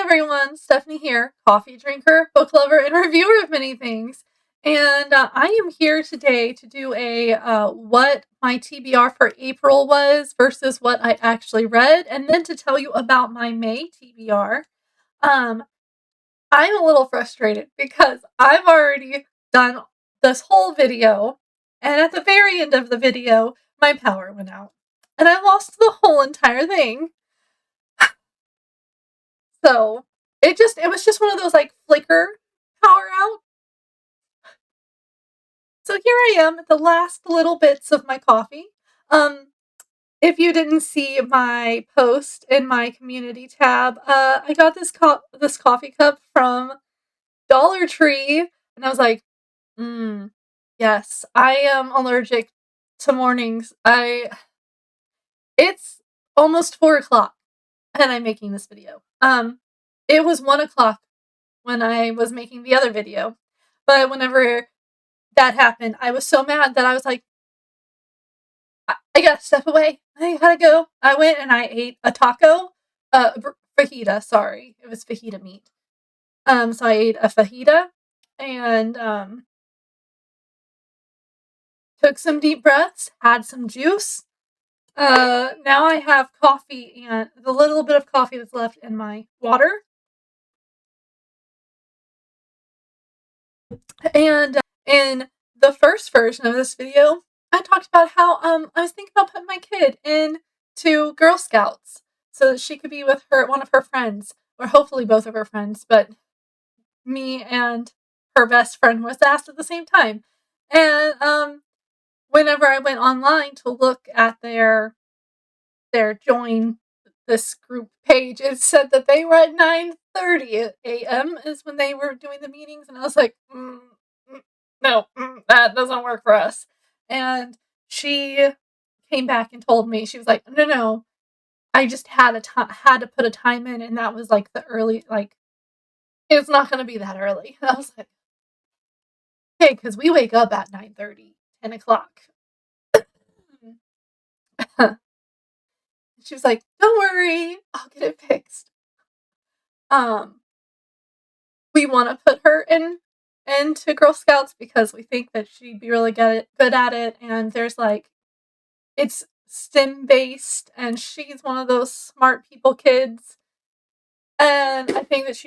everyone, Stephanie here, coffee drinker, book lover, and reviewer of many things. And I am here today to do a what my TBR for April was versus what I actually read, and then to tell you about my May TBR. Um, I'm a little frustrated because I've already done this whole video, and at the very end of the video, my power went out, and I lost the whole entire thing. So it was just one of those like flicker power out. So here I am at the last little bits of my coffee. Um, if you didn't see my post in my community tab, I got this coffee cup from Dollar Tree, and I was like, yes, I am allergic to mornings. It's almost 4 o'clock, and I'm making this video. It was 1 o'clock when I was making the other video. But whenever that happened, I was so mad that I was like, I gotta step away. I gotta go. I went and I ate a taco, fajita. Sorry, it was fajita meat. So I ate a fajita and took some deep breaths, had some juice. Now I have coffee and the little bit of coffee that's left in my water. And in the first version of this video, I talked about how I was thinking about putting my kid into Girl Scouts so that she could be with one of her friends, or hopefully both of her friends, but me and her best friend was asked at the same time. And whenever I went online to look at their join this group page, it said that they were at 9:30 a.m. is when they were doing the meetings, and I was like, no, that doesn't work for us. And she came back and told me, she was like, no, I just had to put a time in, and that was like the early, like, it's not going to be that early. And I was like, okay, because we wake up at 9:30, 10 o'clock. She was like, don't worry, I'll get it fixed. We want to put her into Girl Scouts because we think that she'd be really good at it, and there's like, it's STEM based, and she's one of those smart people kids, and I think that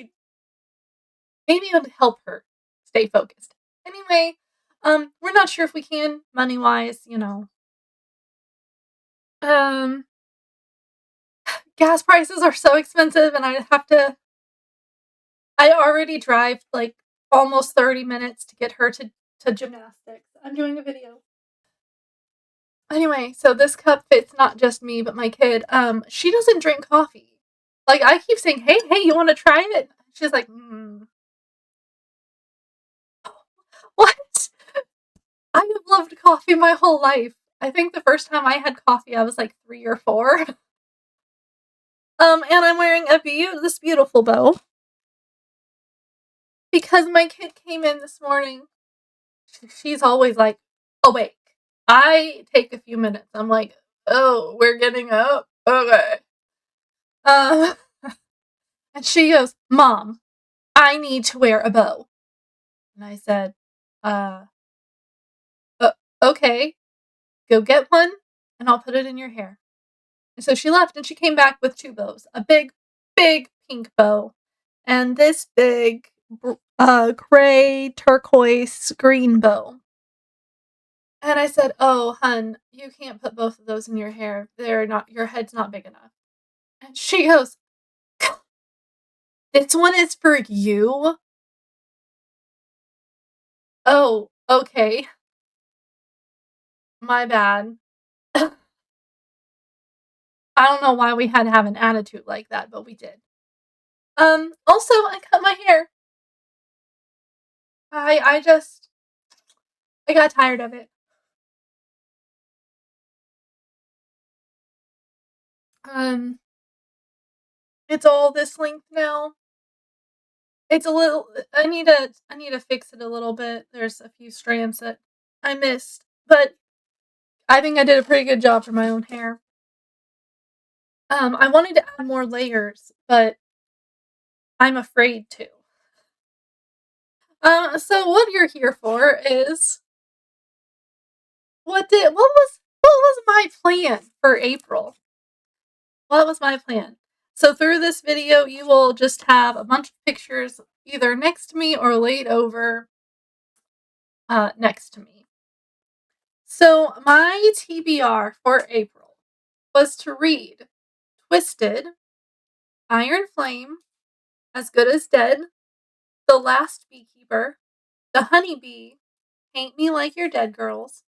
maybe it would help her stay focused. Anyway, we're not sure if we can money wise, Um, gas prices are so expensive, and I already drive like almost 30 minutes to get her to gymnastics. I'm doing a video. Anyway, so this cup fits not just me, but my kid. She doesn't drink coffee. Like, I keep saying, hey, you want to try it? She's like, what? I have loved coffee my whole life. I think the first time I had coffee, I was like 3 or 4. And I'm wearing this beautiful bow because my kid came in this morning. She's always like awake. I take a few minutes. I'm like, oh, we're getting up. Okay. Um, and she goes, Mom, I need to wear a bow. And I said, uh, okay, go get one and I'll put it in your hair. And so she left and she came back with 2 bows, a big, big pink bow and this big, gray, turquoise, green bow. And I said, oh, hun, you can't put both of those in your hair. Your head's not big enough. And she goes, this one is for you? Oh, okay. My bad. I don't know why we had to have an attitude like that, but we did. Also, I cut my hair. I got tired of it. It's all this length now. It's a little, I need to fix it a little bit. There's a few strands that I missed, but I think I did a pretty good job for my own hair. I wanted to add more layers, but I'm afraid to. So what you're here for is what was my plan for April? What was my plan? So through this video, you will just have a bunch of pictures either next to me or laid over next to me. So my TBR for April was to read Twisted, Iron Flame, As Good as Dead, The Last Beekeeper, The Honeybee, Paint Me Like Your Dead Girls,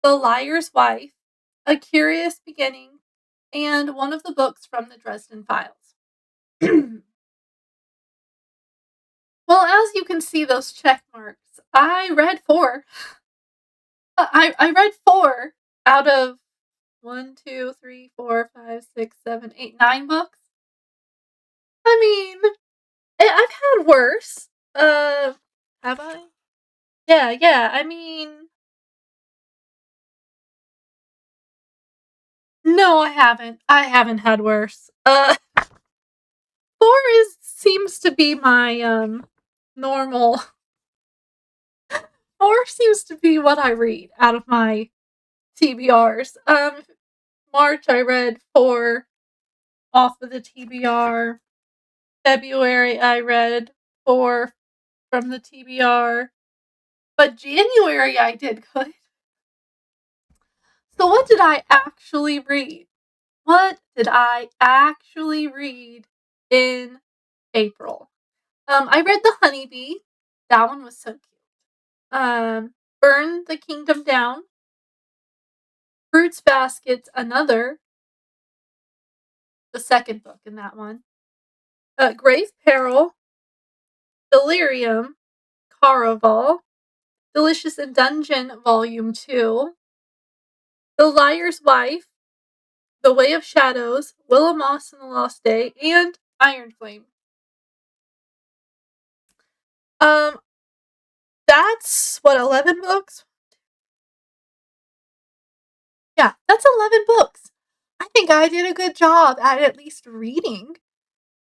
The Liar's Wife, A Curious Beginning, and one of the books from the Dresden Files. Well, as you can see those check marks, I read 4. I read 4 out of 1, 2, 3, 4, 5, 6, 7, 8, 9 books. I mean, I've had worse. Have I? Yeah, I mean, no, I haven't. I haven't had worse. 4 seems to be my, normal. 4 seems to be what I read out of my TBRs. March, I read 4 off of the TBR. February, I read 4 from the TBR. But January, I did good. So what did I actually read? What did I actually read in April? I read The Honeybee. That one was so cute. Burn the Kingdom Down. Fruits Baskets, another. The second book in that one. Grave Peril. Delirium. Caraval. Delicious in Dungeon, Volume 2. The Liar's Wife. The Way of Shadows. Willa Moss and the Lost Day. And Iron Flame. That's, 11 books? Yeah, that's 11 books. I think I did a good job at least reading.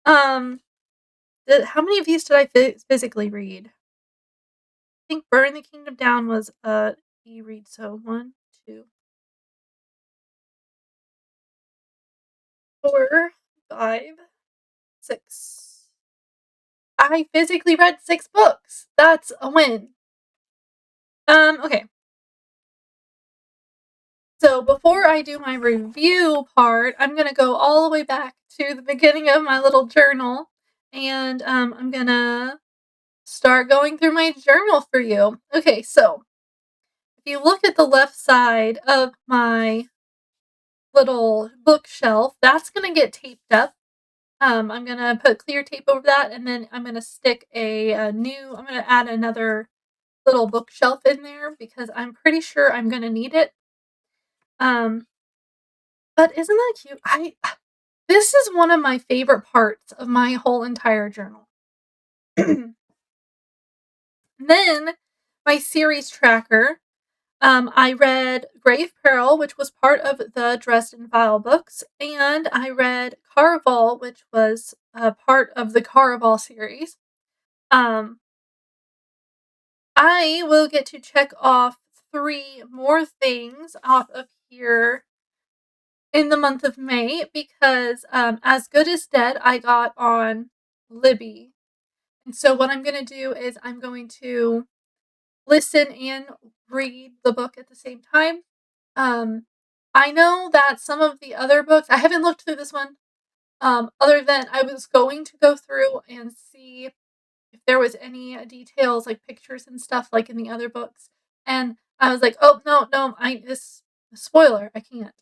How many of these did I physically read? I think Burn the Kingdom Down was e-read, so 1, 2, 4, 5, 6. I physically read 6 books. That's a win. Okay. So before I do my review part, I'm gonna go all the way back to the beginning of my little journal, and I'm gonna start going through my journal for you. Okay, so if you look at the left side of my little bookshelf, that's gonna get taped up. I'm gonna put clear tape over that, and then I'm gonna stick I'm gonna add another little bookshelf in there because I'm pretty sure I'm gonna need it. But isn't that cute? This is one of my favorite parts of my whole entire journal. Then my series tracker. I read Grave Peril, which was part of the Dresden File books, and I read Caraval, which was part of the Caraval series. I will get to check off 3 more things off of here in the month of May because As Good as Dead I got on Libby. And so what I'm going to do is I'm going to listen and read the book at the same time. I know that some of the other books, I haven't looked through this one, other than I was going to go through and see if there was any details, like pictures and stuff, like in the other books. And I was like, oh, no, this spoiler, I can't.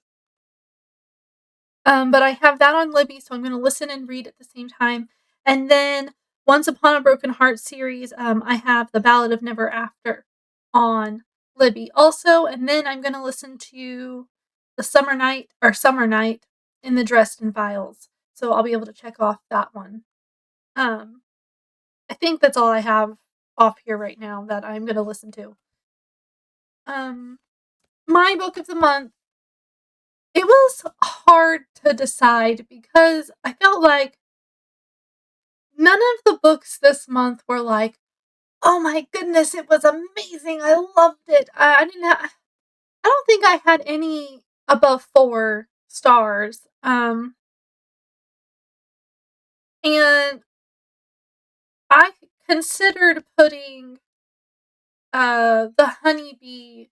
But I have that on Libby, so I'm going to listen and read at the same time. And then Once Upon a Broken Heart series, I have The Ballad of Never After on Libby also. And then I'm going to listen to The Summer Night in the Dresden Files. So I'll be able to check off that one. I think that's all I have off here right now that I'm going to listen to. My book of the month. It was hard to decide because I felt like none none of the books this month were like, "Oh my goodness, it was amazing, I loved it." I don't think I had any above 4 stars, and I considered putting, The Honeybee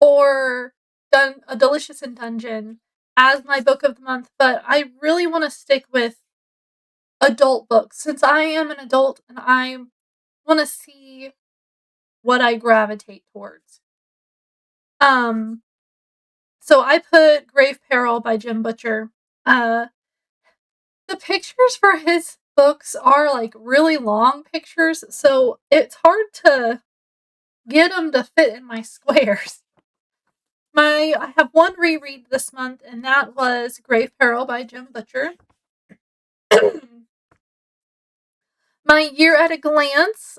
or A Delicious in Dungeon as my book of the month, but I really wanna stick with adult books since I am an adult and I wanna see what I gravitate towards. Um, so I put Grave Peril by Jim Butcher. Uh, the pictures for his books are, like, really long pictures, so it's hard to get them to fit in my squares. I have one reread this month, and that was Grave Peril by Jim Butcher. My Year at a Glance,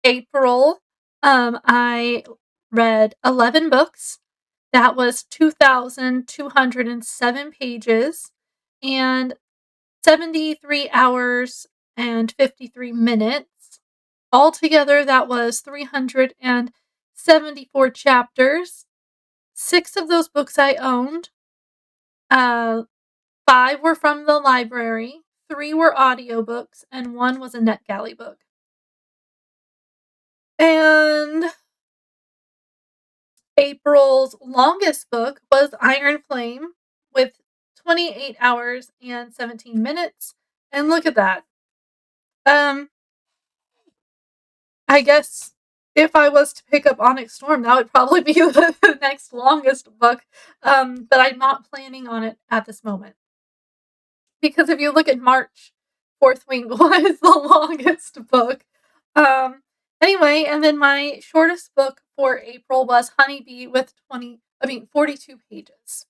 April, I read 11 books. That was 2,207 pages and 73 hours and 53 minutes. Altogether, that was 374 chapters. 6 of those books I owned. 5 were from the library, 3 were audiobooks, and 1 was a NetGalley book. And April's longest book was Iron Flame with 28 hours and 17 minutes. And look at that. I guess if I was to pick up Onyx Storm, that would probably be the next longest book. But I'm not planning on it at this moment. Because if you look at March, Fourth Wing was the longest book. Anyway, and then my shortest book for April was Honeybee with 42 pages.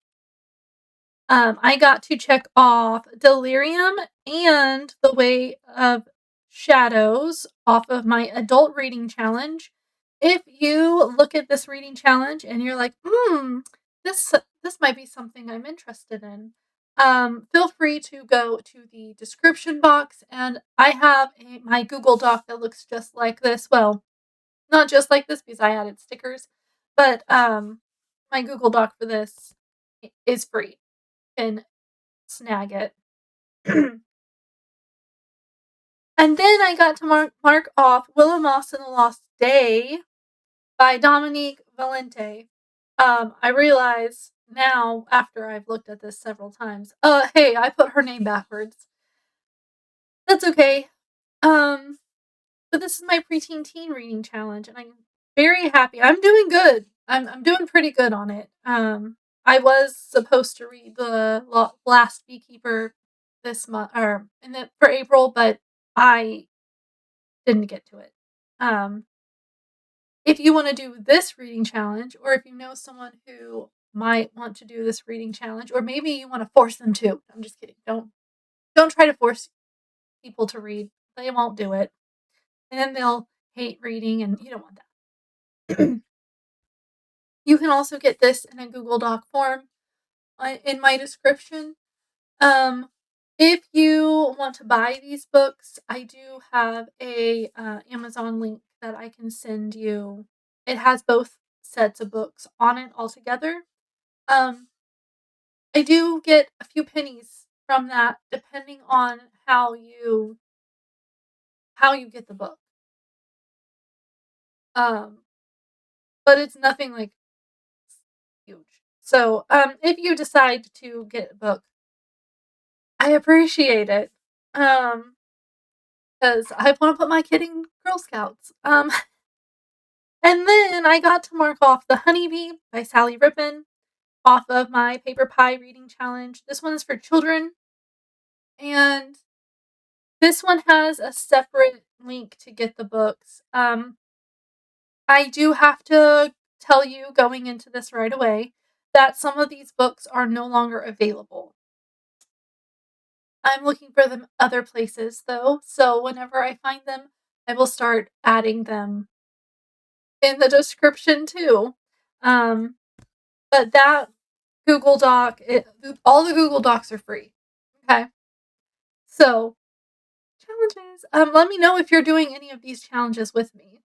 I got to check off Delirium and The Way of Shadows off of my adult reading challenge. If you look at this reading challenge and you're like, this might be something I'm interested in, feel free to go to the description box, and I have my Google Doc that looks just like this. Well, not just like this because I added stickers, but my Google Doc for this is free. And snag it. And then I got to mark off Willow Moss and the Lost Day by Dominique Valente. I realize now, after I've looked at this several times, hey, I put her name backwards. That's okay. But this is my preteen teen reading challenge, and I'm very happy. I'm doing good. I'm doing pretty good on it. I was supposed to read the Last Beekeeper this month, or for April, but I didn't get to it. If you want to do this reading challenge, or if you know someone who might want to do this reading challenge, or maybe you want to force them to. I'm just kidding. Don't try to force people to read. They won't do it. And then they'll hate reading, and you don't want that. You can also get this in a Google Doc form in my description. If you want to buy these books, I do have a Amazon link that I can send you. It has both sets of books on it all together. I do get a few pennies from that, depending on how you get the book. But it's nothing like huge. So, if you decide to get a book, I appreciate it. Because I want to put my kid in Girl Scouts. And then I got to mark off The Honeybee by Sally Rippin off of my Paper Pie reading challenge. This one is for children, and this one has a separate link to get the books. I do have to tell you going into this right away that some of these books are no longer available. I'm looking for them other places though, so whenever I find them, I will start adding them in the description too. But that Google Doc, all the Google Docs are free. Okay. So, challenges. Let me know if you're doing any of these challenges with me.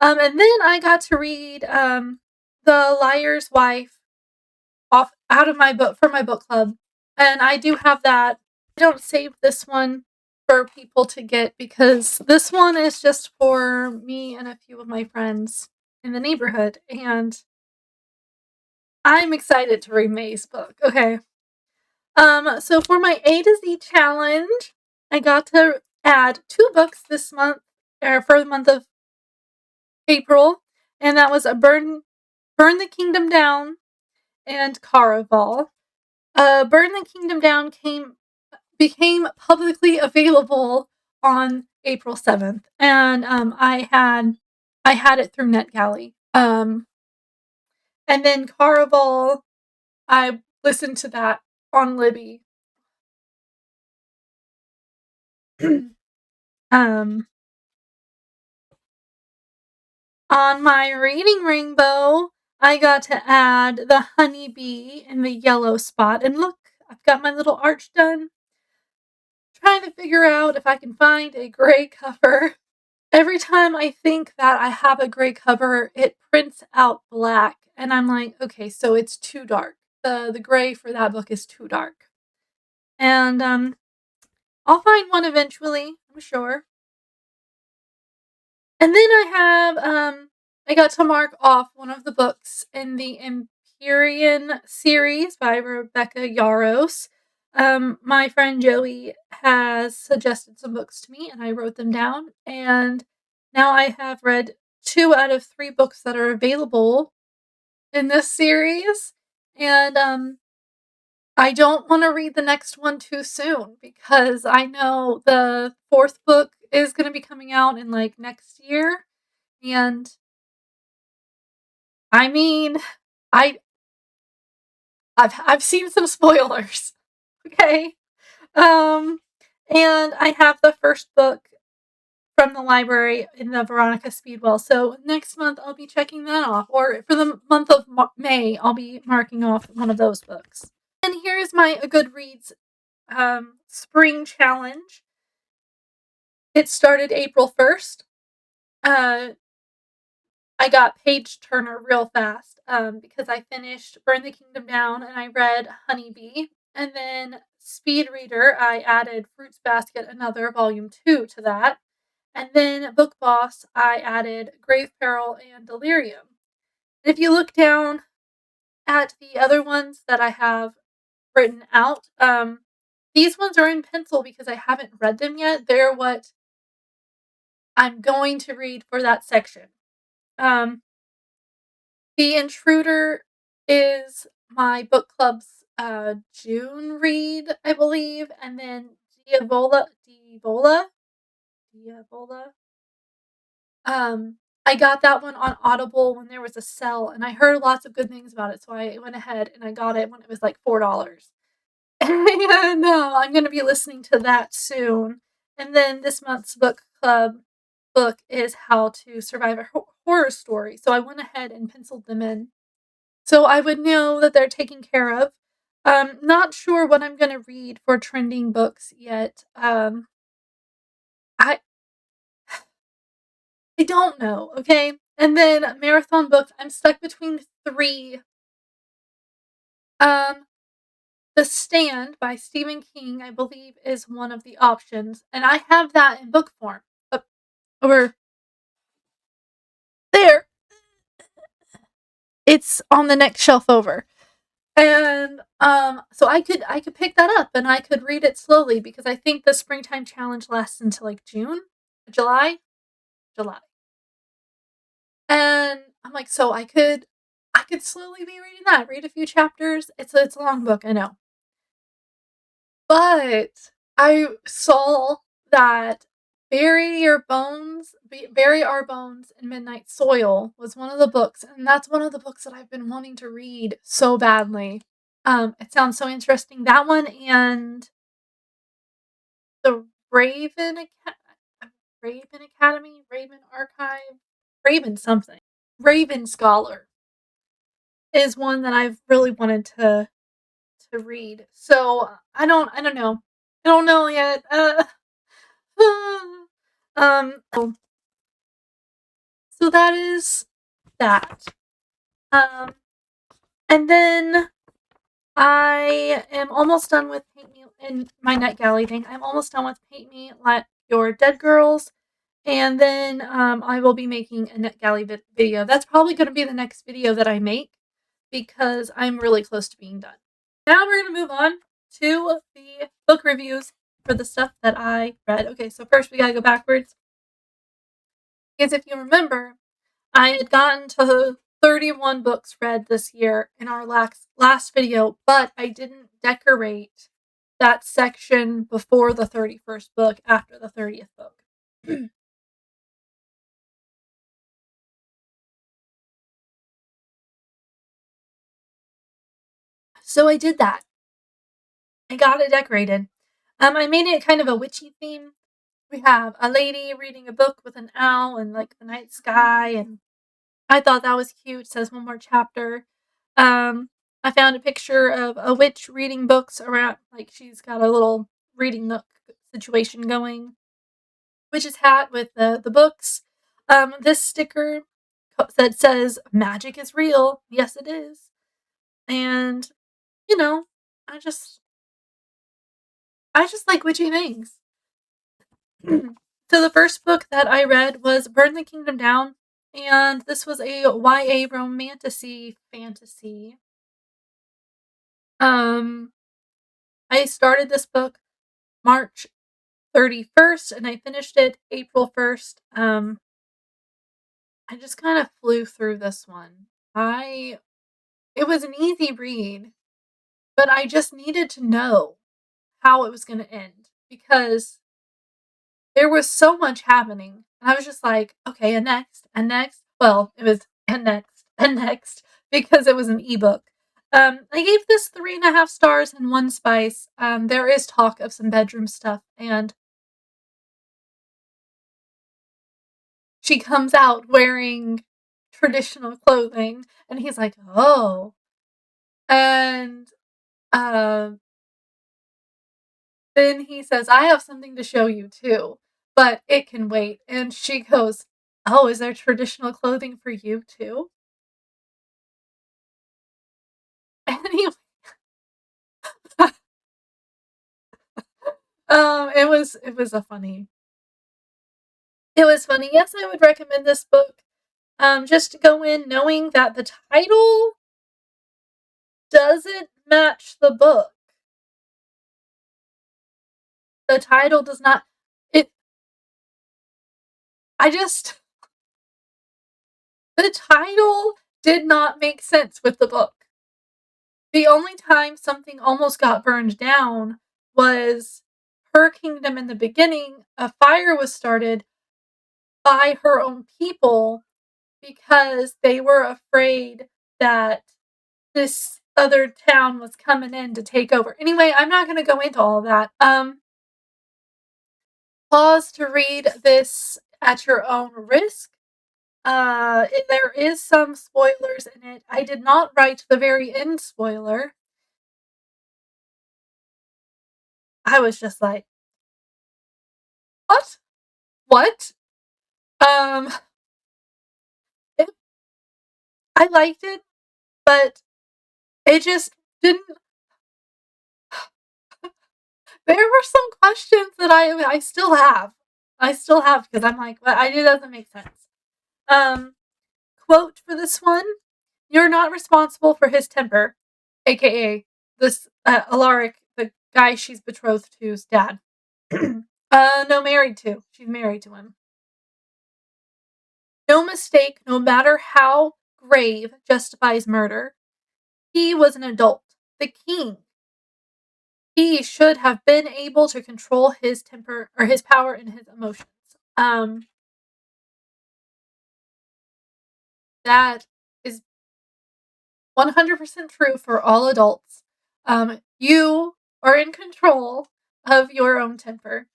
And then I got to read The Liar's Wife off out of my book for my book club. And I do have that. I don't save this one for people to get because this one is just for me and a few of my friends in the neighborhood. And I'm excited to read May's book. Okay. So for my A to Z challenge, I got to add 2 books this month, or for the month of April, and that was a Burn the Kingdom Down and Caraval. Burn the Kingdom Down became publicly available on April 7th, and I had it through NetGalley. And then Caraval, I listened to that on Libby. um, on my reading rainbow, I got to add the honeybee in the yellow spot, and look, I've got my little arch done. Trying to figure out if I can find a gray cover. Every time I think that I have a gray cover, it prints out black, and I'm like, okay, so it's too dark. The gray for that book is too dark. And I'll find one eventually, I'm sure. And then I got to mark off one of the books in the Empyrean series by Rebecca Yarros. My friend Joey has suggested some books to me, and I wrote them down. And now I have read 2 out of 3 books that are available in this series. And I don't want to read the next one too soon because I know the 4th book is going to be coming out in like next year. And I mean, I I've seen some spoilers. Okay. Um and I have the first book from the library in the Veronica Speedwell. So next month I'll be checking that off, or for the month of May I'll be marking off one of those books. And here is my Goodreads spring challenge. It started April 1st. I got page turner real fast because I finished Burn the Kingdom Down and I read Honeybee. And then Speed Reader, I added Fruits Basket, another volume 2 to that. And then Book Boss, I added Grave Peril and Delirium. And if you look down at the other ones that I have written out, these ones are in pencil because I haven't read them yet. They're what I'm going to read for that section. The Intruder is my book club's June read, I believe, and then Diavola. I got that one on Audible when there was a sale, and I heard lots of good things about it, so I went ahead and I got it when it was like $4. And I'm going to be listening to that soon. And then this month's book club book is How to Survive a Horror Story. So I went ahead and penciled them in, so I would know that they're taken care of. Not sure what I'm gonna read for trending books yet. I I don't know, okay? And then marathon books, I'm stuck between 3. Um, The Stand by Stephen King, I believe, is one of the options, and I have that in book form. Over there. It's on the next shelf over. And so I could pick that up and I could read it slowly because I think the springtime challenge lasts until like June, July. And I'm like, so I could slowly be reading that, read a few chapters. It's a long book, I know. But I saw that Bury Our Bones in Midnight Soil was one of the books, and that's one of the books that I've been wanting to read so badly. It sounds so interesting. That one and the Raven Academy, Raven Archive, Raven something, Raven Scholar is one that I've really wanted to read. So I don't know. I don't know yet. So that is that. And then I am almost done with Paint Me in my NetGalley thing. I'm almost done with Paint Me Like Your Dead Girls. And then I will be making a NetGalley video. That's probably going to be the next video that I make because I'm really close to being done. Now we're going to move on to the book reviews for the stuff that I read. Okay, so first we got to go backwards. Because if you remember, I had gotten to 31 books read this year in our last video, but I didn't decorate that section before the 31st book after the 30th book. So I did that. I got it decorated. I made it kind of a witchy theme. We have a lady reading a book with an owl and like the night sky, and I thought that was cute. It says one more chapter. I found a picture of a witch reading books around, like she's got a little reading nook situation going. Witch's hat with the books. This sticker that says magic is real. Yes, it is. And you know, I just like witchy things. So the first book that I read was Burn the Kingdom Down, and this was a YA romantasy fantasy. I started this book March 31st and I finished it April 1st. I just kind of flew through this one. It was an easy read, but I just needed to know how it was going to end because there was so much happening. And I was just like, okay, and next, and next. Well, it was and next, and next, because it was an ebook. I gave this 3.5 stars and 1 spice. There is talk of some bedroom stuff, and she comes out wearing traditional clothing, and he's like, oh. And um, then he says, I have something to show you too, but it can wait. And she goes, oh, is there traditional clothing for you too? Anyway, it was a funny. It was funny. Yes, I would recommend this book. Just to go in knowing that the title doesn't match the book. The title does not. It. I just. The title did not make sense with the book. The only time something almost got burned down was her kingdom in the beginning. A fire was started by her own people because they were afraid that this other town was coming in to take over. Anyway, I'm not going to go into all of that. Pause to read this at your own risk. There is some spoilers in it. I did not write the very end spoiler. I was just like, what? What? Um, it, I liked it, but it just didn't. There were some questions that I still have. I still have because I'm like, well, it doesn't make sense. Quote for this one: "You're not responsible for his temper," aka this Alaric, the guy she's betrothed to's dad. No, married to. She's married to him. No mistake, no matter how grave, justifies murder. He was an adult, the king. He should have been able to control his temper or his power and his emotions. That is 100% true for all adults. You are in control of your own temper.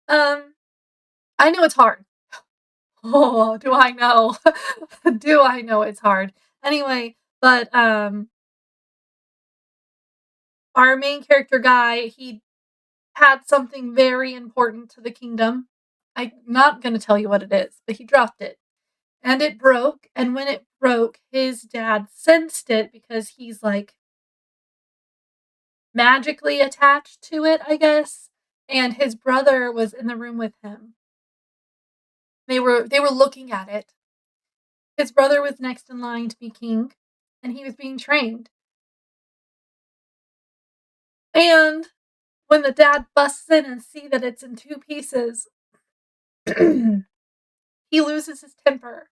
I know it's hard. Oh, do I know? Do I know it's hard? Anyway, but our main character guy, he had something very important to the kingdom. I'm not going to tell you what it is, but he dropped it. And it broke. And when it broke, his dad sensed it because he's like magically attached to it, I guess. And his brother was in the room with him. They were looking at it. His brother was next in line to be king, and he was being trained. And when the dad busts in and see that it's in two pieces, he loses his temper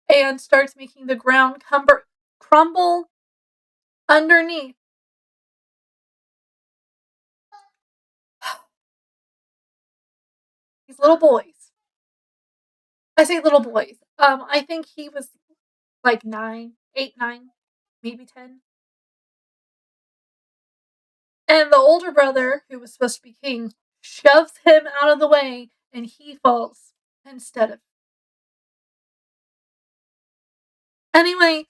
and starts making the ground crumble underneath. These little boys. I say little boys. I think he was like 9, 8, 9, maybe 10. And the older brother, who was supposed to be king, shoves him out of the way and he falls instead of. Anyway,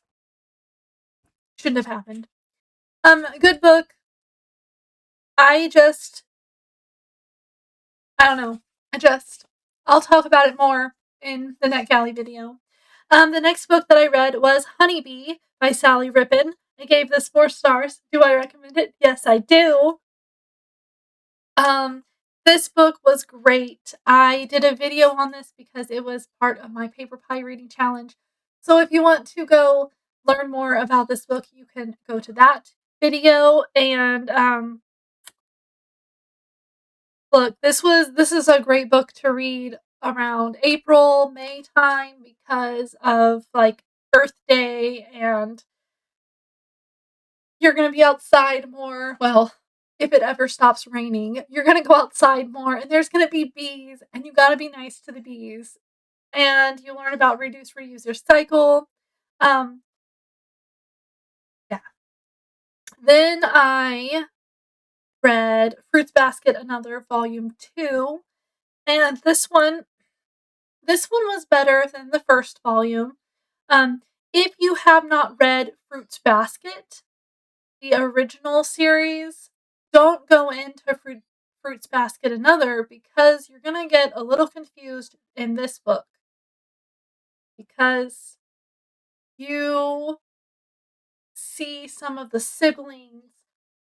shouldn't have happened. Good book. I don't know. I'll talk about it more in the NetGalley video. The next book that I read was Honeybee by Sally Rippin. I gave this 4 stars. Do I recommend it? Yes, I do. This book was great. I did a video on this because it was part of my paper pie reading challenge. So if you want to go learn more about this book, you can go to that video. And look, this is a great book to read around April, May time because of like Earth Day, and you're going to be outside more. Well, if it ever stops raining, you're going to go outside more, and there's going to be bees, and you got to be nice to the bees. And you learn about reduce, reuse, recycle. Yeah. Then I read Fruits Basket, another volume 2, and this one was better than the first volume. If you have not read Fruits Basket, the original series, don't go into Fruits Basket another because you're going to get a little confused in this book. Because you see some of the siblings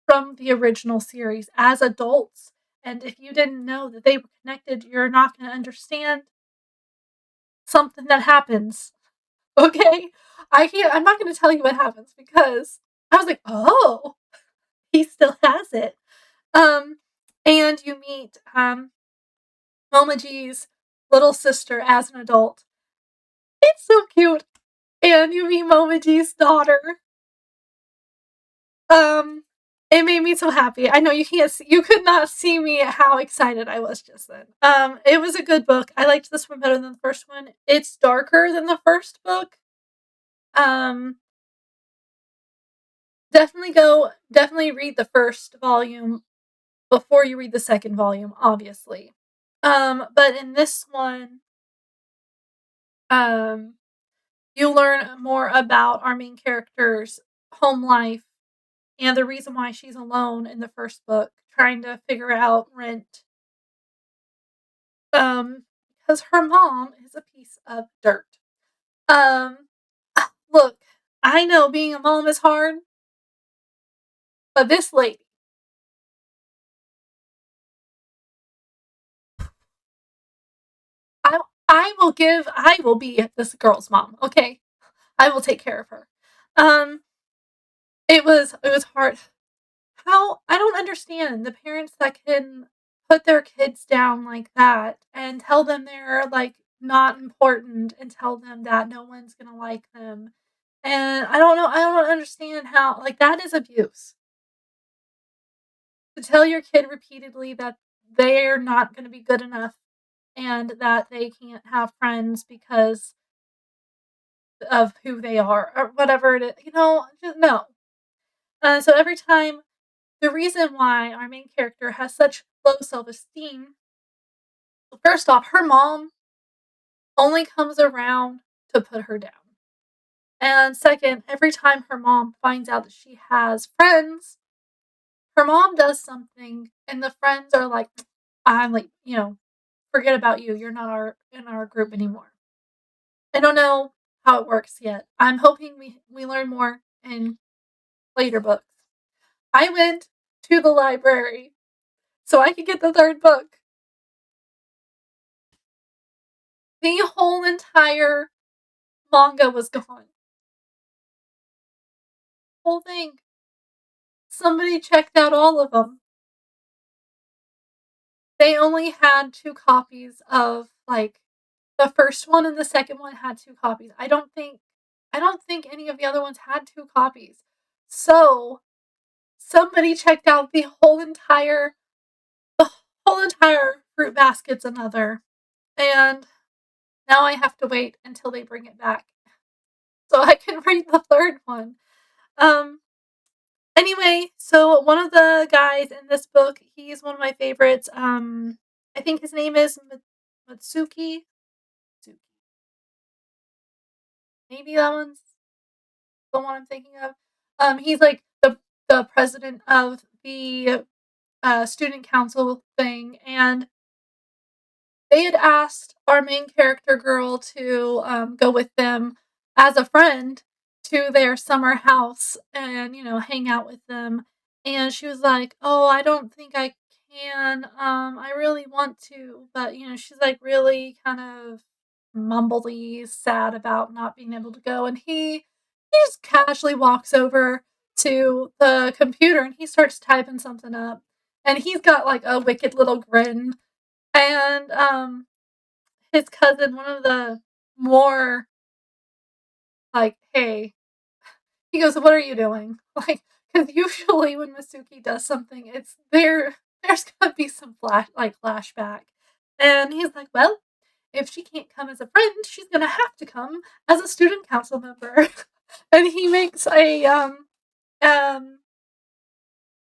from the original series as adults. And if you didn't know that they were connected, you're not going to understand something that happens. Okay? I'm not going to tell you what happens because I was like, oh, he still has it. And you meet Momoji's little sister as an adult. It's so cute. And you meet Momoji's daughter. It made me so happy. I know you could not see me how excited I was just then. It was a good book. I liked this one better than the first one. It's darker than the first book. Definitely read the first volume before you read the second volume, obviously. But in this one, you learn more about our main character's home life and the reason why she's alone in the first book, trying to figure out rent. Because her mom is a piece of dirt. Look, I know being a mom is hard, but this lady, I will be this girl's mom, okay? I will take care of her. It was hard. How I don't understand the parents that can put their kids down like that and tell them they're like not important and tell them that no one's gonna like them. And I don't understand how like that is abuse. To tell your kid repeatedly that they're not gonna be good enough and that they can't have friends because of who they are or whatever it is, just no. So every time the reason why our main character has such low self-esteem, first off, her mom only comes around to put her down. And second, every time her mom finds out that she has friends, her mom does something and the friends are like, I'm like, forget about you. You're not in our group anymore. I don't know how it works yet. I'm hoping we learn more in later books. I went to the library so I could get the third book. The whole entire manga was gone. Whole thing. Somebody checked out all of them. They only had 2 copies of, like, the first one and the second one had 2 copies. I don't think any of the other ones had 2 copies. So, somebody checked out the whole entire fruit basket's another. And now I have to wait until they bring it back so I can read the third one. Anyway, so one of the guys in this book, he's one of my favorites. I think his name is Matsuki. Maybe that one's the one I'm thinking of. He's like the president of the student council thing, and they had asked our main character girl to go with them as a friend to their summer house and, hang out with them. And she was like, "Oh, I don't think I can. I really want to." But, she's like really kind of mumbly, sad about not being able to go. And he just casually walks over to the computer and he starts typing something up. And he's got like a wicked little grin. And his cousin, one of the more like, "Hey," he goes, "What are you doing?" Like, because usually when Masuki does something, it's there's gonna be some flashback. And he's like, "Well, if she can't come as a friend, she's gonna have to come as a student council member." And he makes um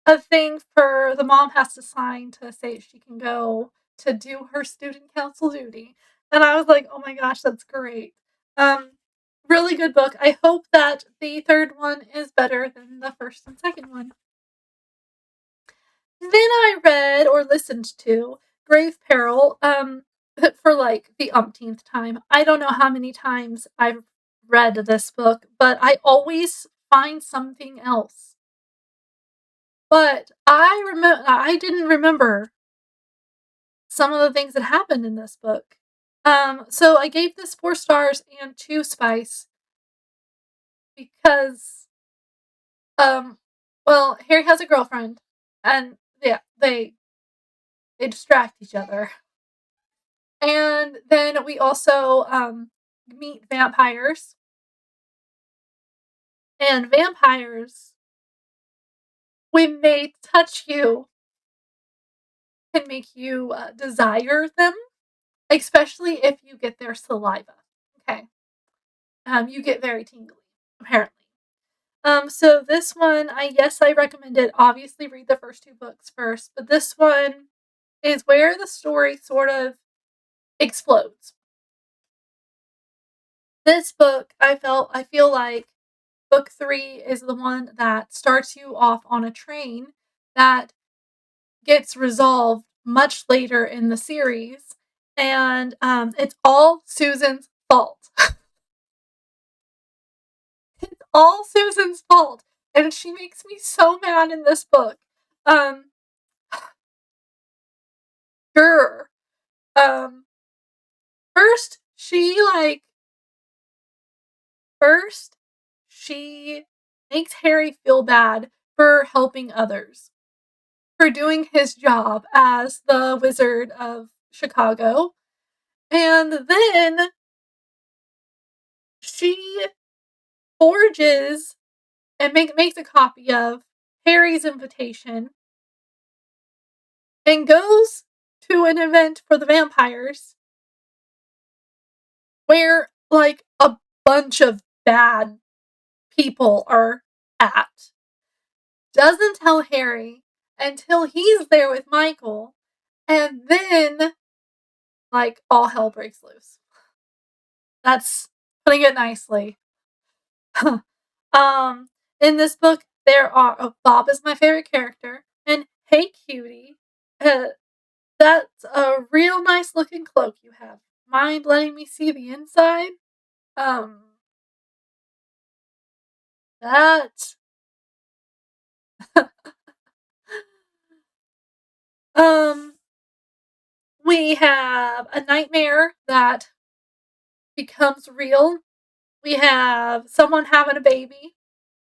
a thing for the mom has to sign to say she can go to do her student council duty. And I was like, "Oh my gosh, that's great." Um, really good book. I hope that the third one is better than the first and second one. Then I read or listened to Grave Peril for like the umpteenth time. I don't know how many times I've read this book, but I always find something else. But I didn't remember some of the things that happened in this book. So I gave this 4 stars and 2 spice because, um, well, Harry has a girlfriend, and yeah, they distract each other. And then we also meet vampires, and vampires, when they touch you, can make you desire them, especially if you get their saliva. Okay. You get very tingly, apparently. So this one, I recommend it. Obviously, read the first 2 books first, but this one is where the story sort of explodes. This book, I feel like book 3 is the one that starts you off on a train that gets resolved much later in the series, and it's all Susan's fault. It's all Susan's fault, and she makes me so mad in this book. Um, Grr. Um, first first she makes Harry feel bad for helping others, for doing his job as the Wizard of Chicago, and then she forges and makes a copy of Harry's invitation and goes to an event for the vampires where like a bunch of bad people are at. Doesn't tell Harry until he's there with Michael, and then like all hell breaks loose. That's putting it nicely. um in this book there are Bob is my favorite character, and Hey Cutie, uh, That's a real nice looking cloak you have. Mind letting me see the inside? Um, that um, we have a nightmare that becomes real. We have someone having a baby.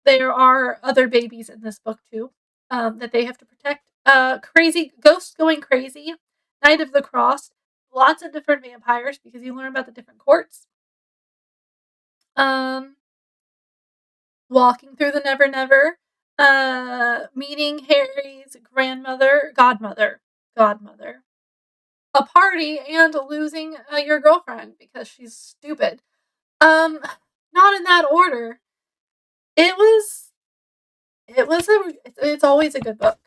There are other babies in this book too, that they have to protect. Crazy ghosts going crazy. Night of the Cross. Lots of different vampires because you learn about the different courts. Um, Walking through the Never Never. Meeting Harry's godmother. A party and losing your girlfriend because she's stupid. Um, Not in that order. It was it's always a good book.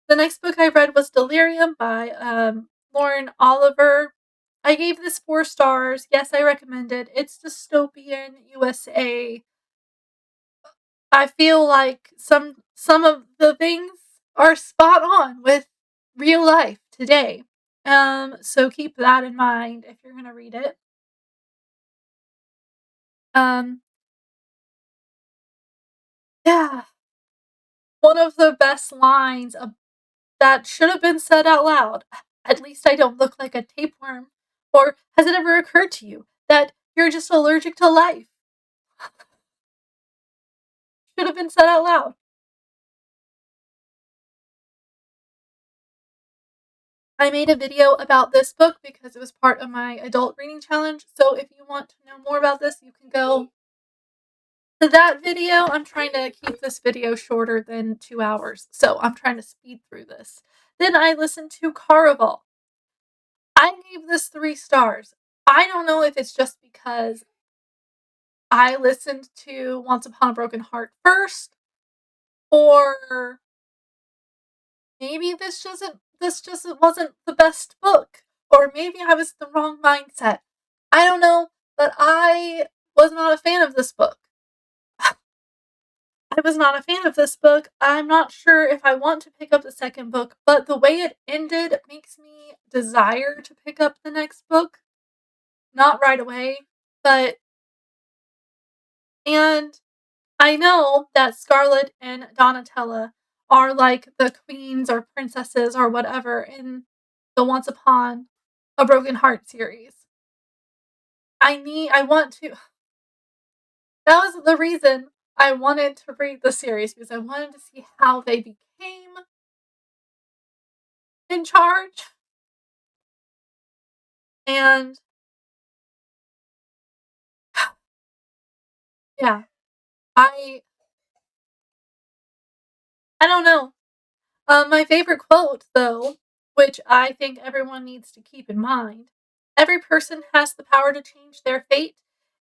The next book I read was Delirium by Lauren Oliver. I gave this 4 stars. Yes, I recommend it. It's dystopian USA. I feel like some of the things are spot on with real life today. So keep that in mind if you're gonna read it. Um, yeah, one of the best lines that should have been said out loud. At least I don't look like a tapeworm. Or has it ever occurred to you that you're just allergic to life? Should have been said out loud. I made a video about this book because it was part of my adult reading challenge. So if you want to know more about this, you can go to that video. I'm trying to keep this video shorter than 2 hours. So I'm trying to speed through this. Then I listened to Caraval. I gave this 3 stars. I don't know if it's just because I listened to Once Upon a Broken Heart first, or maybe this just wasn't the best book, or maybe I was the wrong mindset. I don't know, but I was not a fan of this book. I was not a fan of this book. I'm not sure if I want to pick up the second book, but the way it ended makes me desire to pick up the next book. Not right away, but and I know that Scarlet and Donatella are like the queens or princesses or whatever in the Once Upon a Broken Heart series. I want to. That was the reason I wanted to read the series because I wanted to see how they became in charge. And yeah, I I don't know. My favorite quote, though, which I think everyone needs to keep in mind: every person has the power to change their fate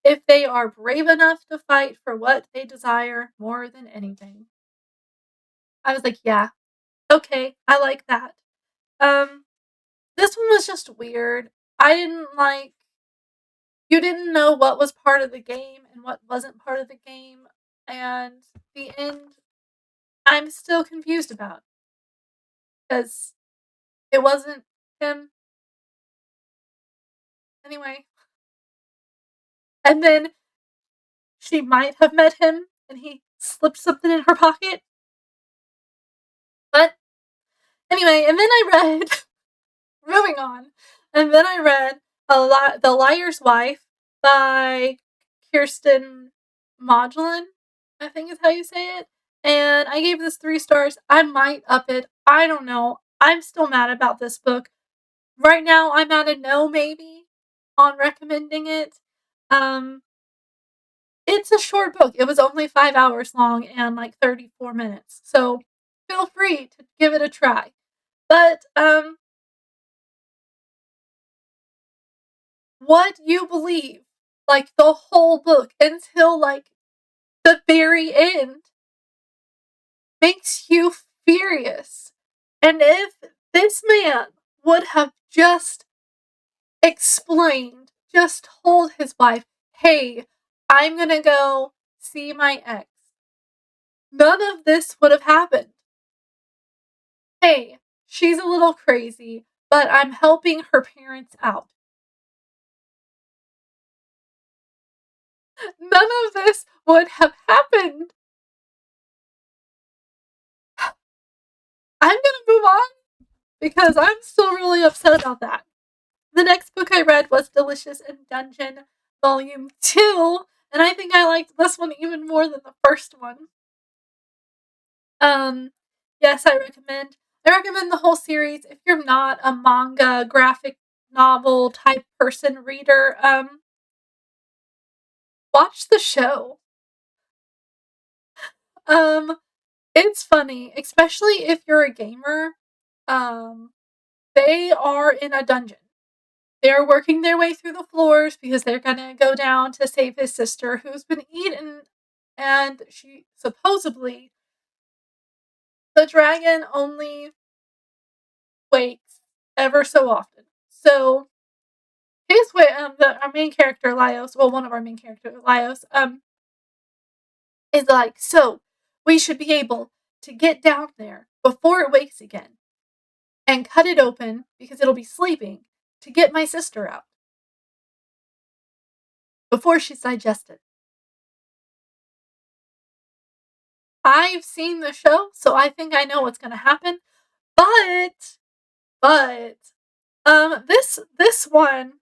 if they are brave enough to fight for what they desire more than anything. I was like, yeah, okay, I like that. Um, this one was just weird. I didn't like, you didn't know what was part of the game and what wasn't part of the game, and the end, I'm still confused about because it wasn't him anyway. And then she might have met him and he slipped something in her pocket. But anyway, and then I read, moving on, and then I read The Liar's Wife by Kirsten Modulin, I think is how you say it. And I gave this 3 stars. I might up it. I don't know. I'm still mad about this book. Right now, I'm at a no maybe on recommending it. Um, It's a short book. It was only 5 hours long and like 34 minutes. So feel free to give it a try. But what you believe, like the whole book until like the very end, makes you furious. And if this man would have just explained, just told his wife, "Hey, I'm going to go see my ex," none of this would have happened. Hey, she's a little crazy, but I'm helping her parents out. None of this would have happened. I'm gonna move on because I'm still really upset about that. The next book I read was Delicious in Dungeon Volume 2, and I think I liked this one even more than the first one. Um, yes, I recommend the whole series. If you're not a manga, graphic novel type person reader, watch the show. Um, it's funny, especially if you're a gamer. Um, they are in a dungeon. They're working their way through the floors because they're gonna go down to save his sister who's been eaten, and she supposedly the dragon only wakes ever so often. So his way, our main character Laios, well, one of our main characters Laios, is like, so we should be able to get down there before it wakes again and cut it open because it'll be sleeping to get my sister out before she's digested. I've seen the show, so I think I know what's going to happen. But this one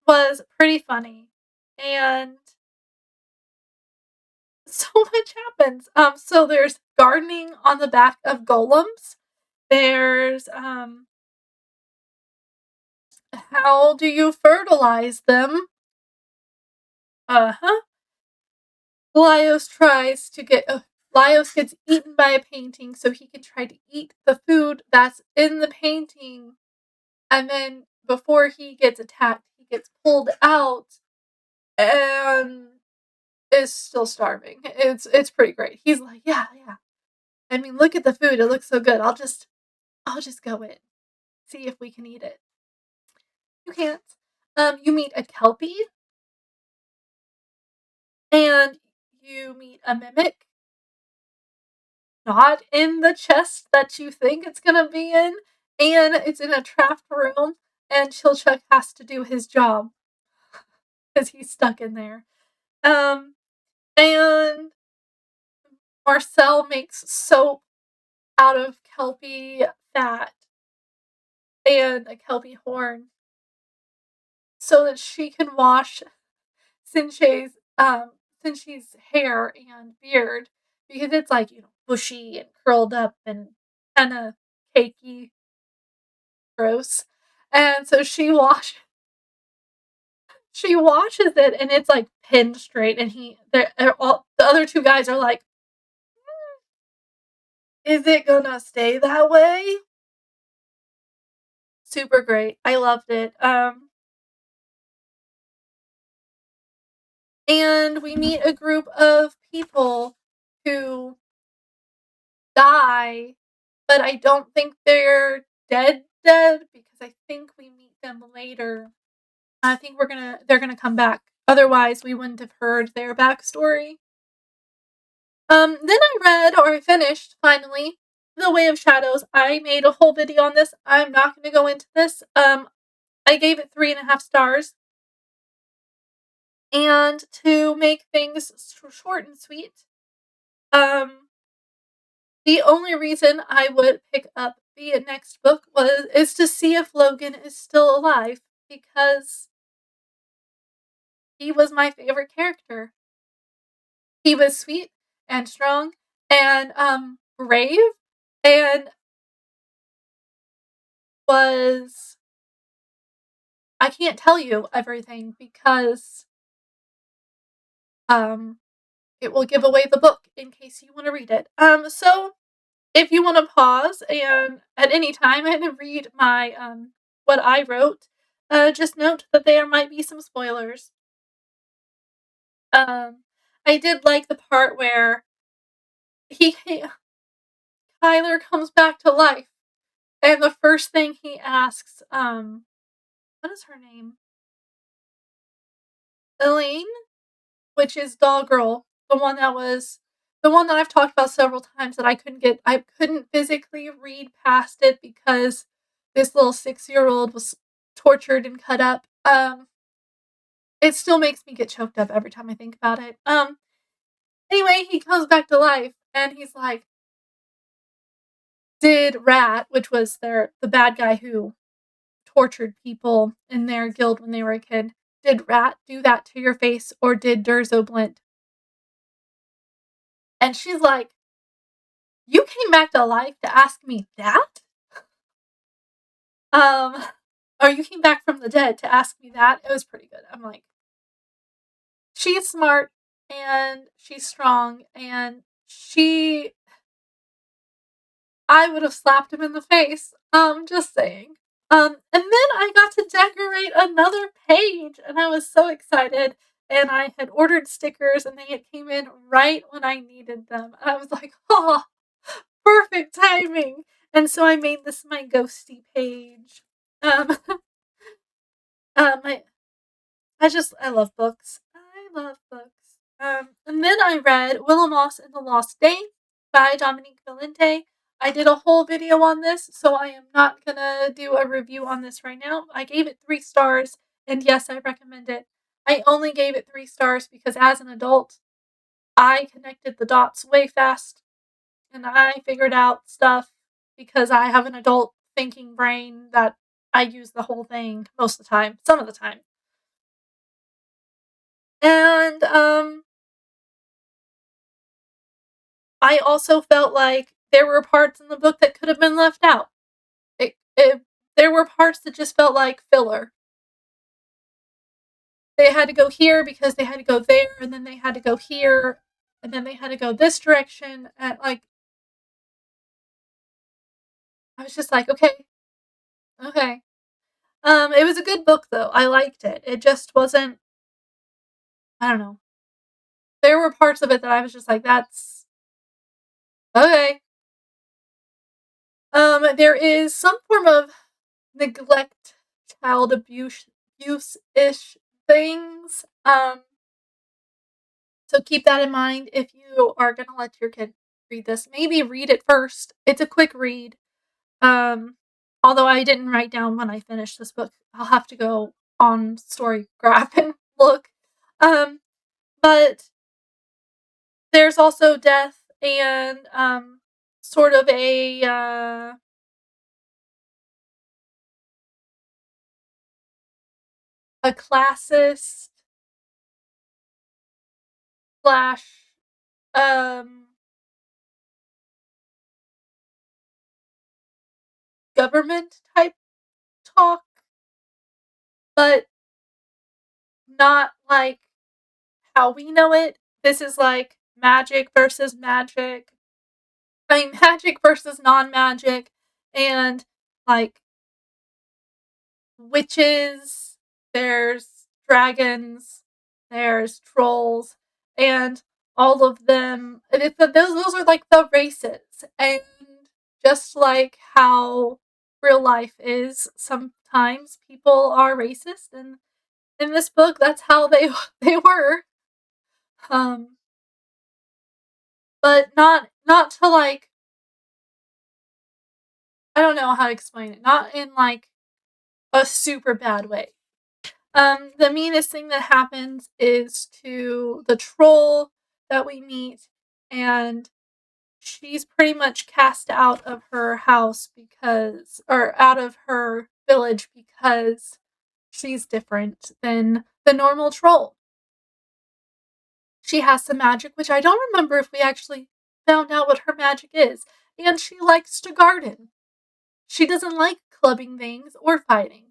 was pretty funny, and so much happens. So there's gardening on the back of golems. There's how do you fertilize them? Uh-huh. Laios tries to get Laios gets eaten by a painting so he can try to eat the food that's in the painting, and then before he gets attacked, he gets pulled out and is still starving. It's pretty great. He's like, yeah, yeah. I mean, look at the food. It looks so good. I'll just go in, see if we can eat it. You can't. You meet a kelpie, and you meet a mimic. Not in the chest that you think it's gonna be in, and it's in a trapped room, and Chilchuck has to do his job because he's stuck in there. And Marcel makes soap out of kelpie fat and a kelpie horn so that she can wash Sinche's Sinchi's hair and beard because it's like, bushy and curled up and kind of cakey, gross. And so she washes it and it's like pinned straight, and all the other two guys are like, is it gonna stay that way? Super great. I loved it. And we meet a group of people who die, but I don't think they're dead because I think we meet them later. I think they're gonna come back. Otherwise, we wouldn't have heard their backstory. Then I read, or I finished, finally, The Way of Shadows. I made a whole video on this. I'm not going to go into this. I gave it 3.5 stars. And to make things short and sweet, the only reason I would pick up the next book is to see if Logan is still alive, because he was my favorite character. He was sweet and strong and brave and was I can't tell you everything because um it will give away the book in case you want to read it. So if you want to pause and at any time and read my what I wrote, just note that there might be some spoilers. Um I did like the part where Tyler comes back to life, and the first thing he asks, what is her name? Elaine, which is Doll Girl, the one that I've talked about several times that I couldn't physically read past it because this little 6-year-old was tortured and cut up. It still makes me get choked up every time I think about it. Anyway, he comes back to life, and he's like, "Did Rat," which was the bad guy who tortured people in their guild when they were a kid, "Did Rat do that to your face, or did Durzo Blint?" And she's like, "You came back to life to ask me that? Um, or you came back from the dead to ask me that?" It was pretty good. I'm like, she's smart, and she's strong, and I would have slapped him in the face. Just saying. And then I got to decorate another page, and I was so excited. And I had ordered stickers, and they came in right when I needed them. And I was like, oh, perfect timing. And so I made this my ghosty page. Um, I I love books. I love books. And then I read Moss and the Lost Day by Dominique Valente. I did a whole video on this, so I am not gonna do a review on this right now. I gave it 3 stars, and yes, I recommend it. I only gave it 3 stars because as an adult, I connected the dots way fast, and I figured out stuff because I have an adult thinking brain that I use the whole thing most of the time, some of the time. And, I also felt like there were parts in the book that could have been left out. There were parts that just felt like filler. They had to go here because they had to go there, and then they had to go here, and then they had to go this direction, and, like, I was just like, "Okay, okay." It was a good book, though. I liked it. It just wasn't, I don't know. There were parts of it that I was just like, "That's okay." There is some form of neglect, child abuse-ish things. So keep that in mind if you are gonna let your kid read this. Maybe read it first. It's a quick read. Um, Although I didn't write down when I finished this book. I'll have to go on Storygraph and look. Um, but there's also death and sort of a classist slash um government type talk, but not like how we know it. This is like magic versus magic. I mean, magic versus non-magic, and like witches, there's dragons, there's trolls, and all of them. Those are like the races, and just like how real life is, sometimes people are racist, and in this book, that's how they were. Um, but not to like, I don't know how to explain it. Not in like a super bad way. The meanest thing that happens is to the troll that we meet, and she's pretty much cast out of her house or out of her village because she's different than the normal troll. She has some magic, which I don't remember if we actually found out what her magic is, and she likes to garden. She doesn't like clubbing things or fighting.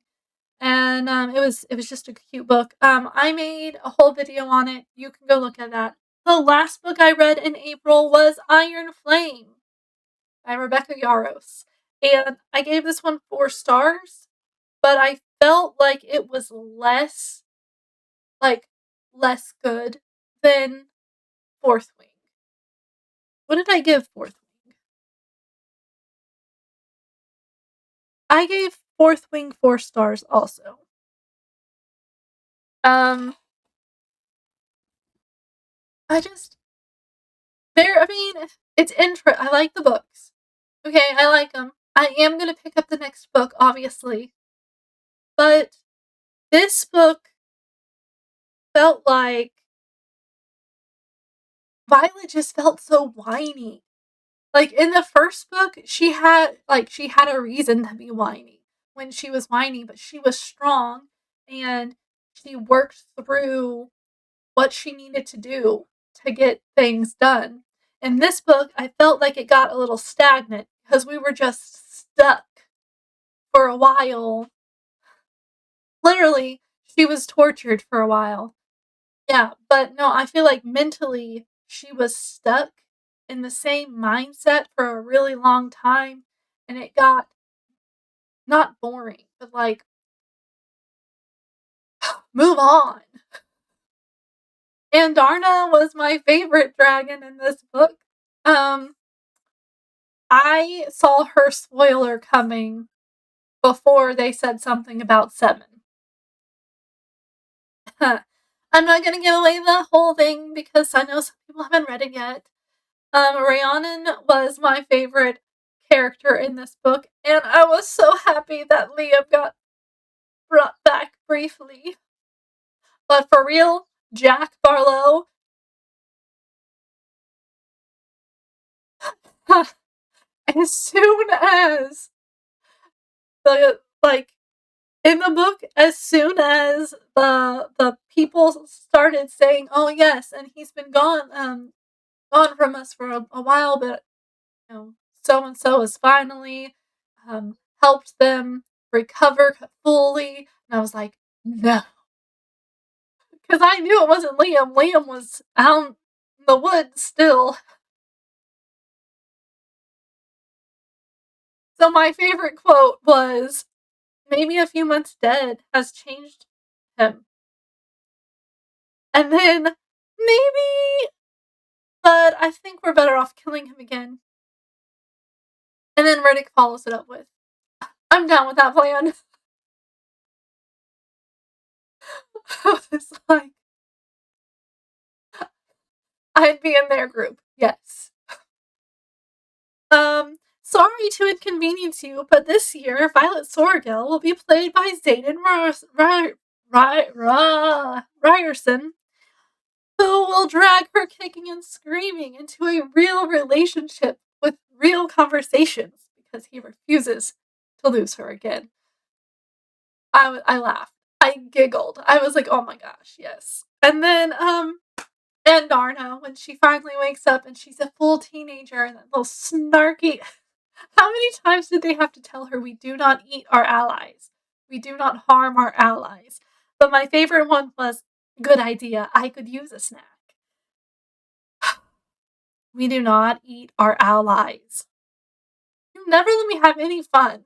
And it was just a cute book. I made a whole video on it. You can go look at that. The last book I read in April was Iron Flame by Rebecca Yarros. And I gave this one 4 stars, but I felt like it was like less good than Fourth Wing. What did I give Fourth Wing? I gave Fourth Wing 4 stars also. Um, I mean, it's I like the books. Okay, I like them. I am gonna pick up the next book, obviously, but this book felt like Violet just felt so whiny. Like, in the first book, she had a reason to be whiny when she was whiny, but she was strong, and she worked through what she needed to do to get things done. In this book, I felt like it got a little stagnant because we were just stuck for a while. Literally, she was tortured for a while. Yeah, but no, I feel like mentally she was stuck in the same mindset for a really long time, and it got not boring, but like, move on. And Darna was my favorite dragon in this book. Um, I saw her spoiler coming before they said something about 7. I'm not gonna give away the whole thing because I know some people haven't read it yet. Rhiannon was my favorite character in this book, and I was so happy that Liam got brought back briefly. But for real, Jack Barlow, as soon as like in the book, as soon as the people started saying, "Oh yes," and he's been gone from us for a while, but so and so has finally helped them recover fully, and I was like, no, because I knew it wasn't Liam. Liam was out in the woods still. So my favorite quote was, "Maybe a few months dead has changed him," and then maybe, but I think we're better off killing him again. And then Riddick follows it up with, "I'm down with that plan." I was like, I'd be in their group. Yes. Sorry to inconvenience you, but this year Violet Sorgel will be played by Zayden Ryerson, who will drag her kicking and screaming into a real relationship with real conversations because he refuses to lose her again. I laughed. I giggled. I was like, oh my gosh, yes. And then, and Darna, when she finally wakes up and she's a full teenager and that little snarky. How many times did they have to tell her we do not eat our allies? We do not harm our allies. But my favorite one was, good idea. I could use a snack. We do not eat our allies. You never let me have any fun.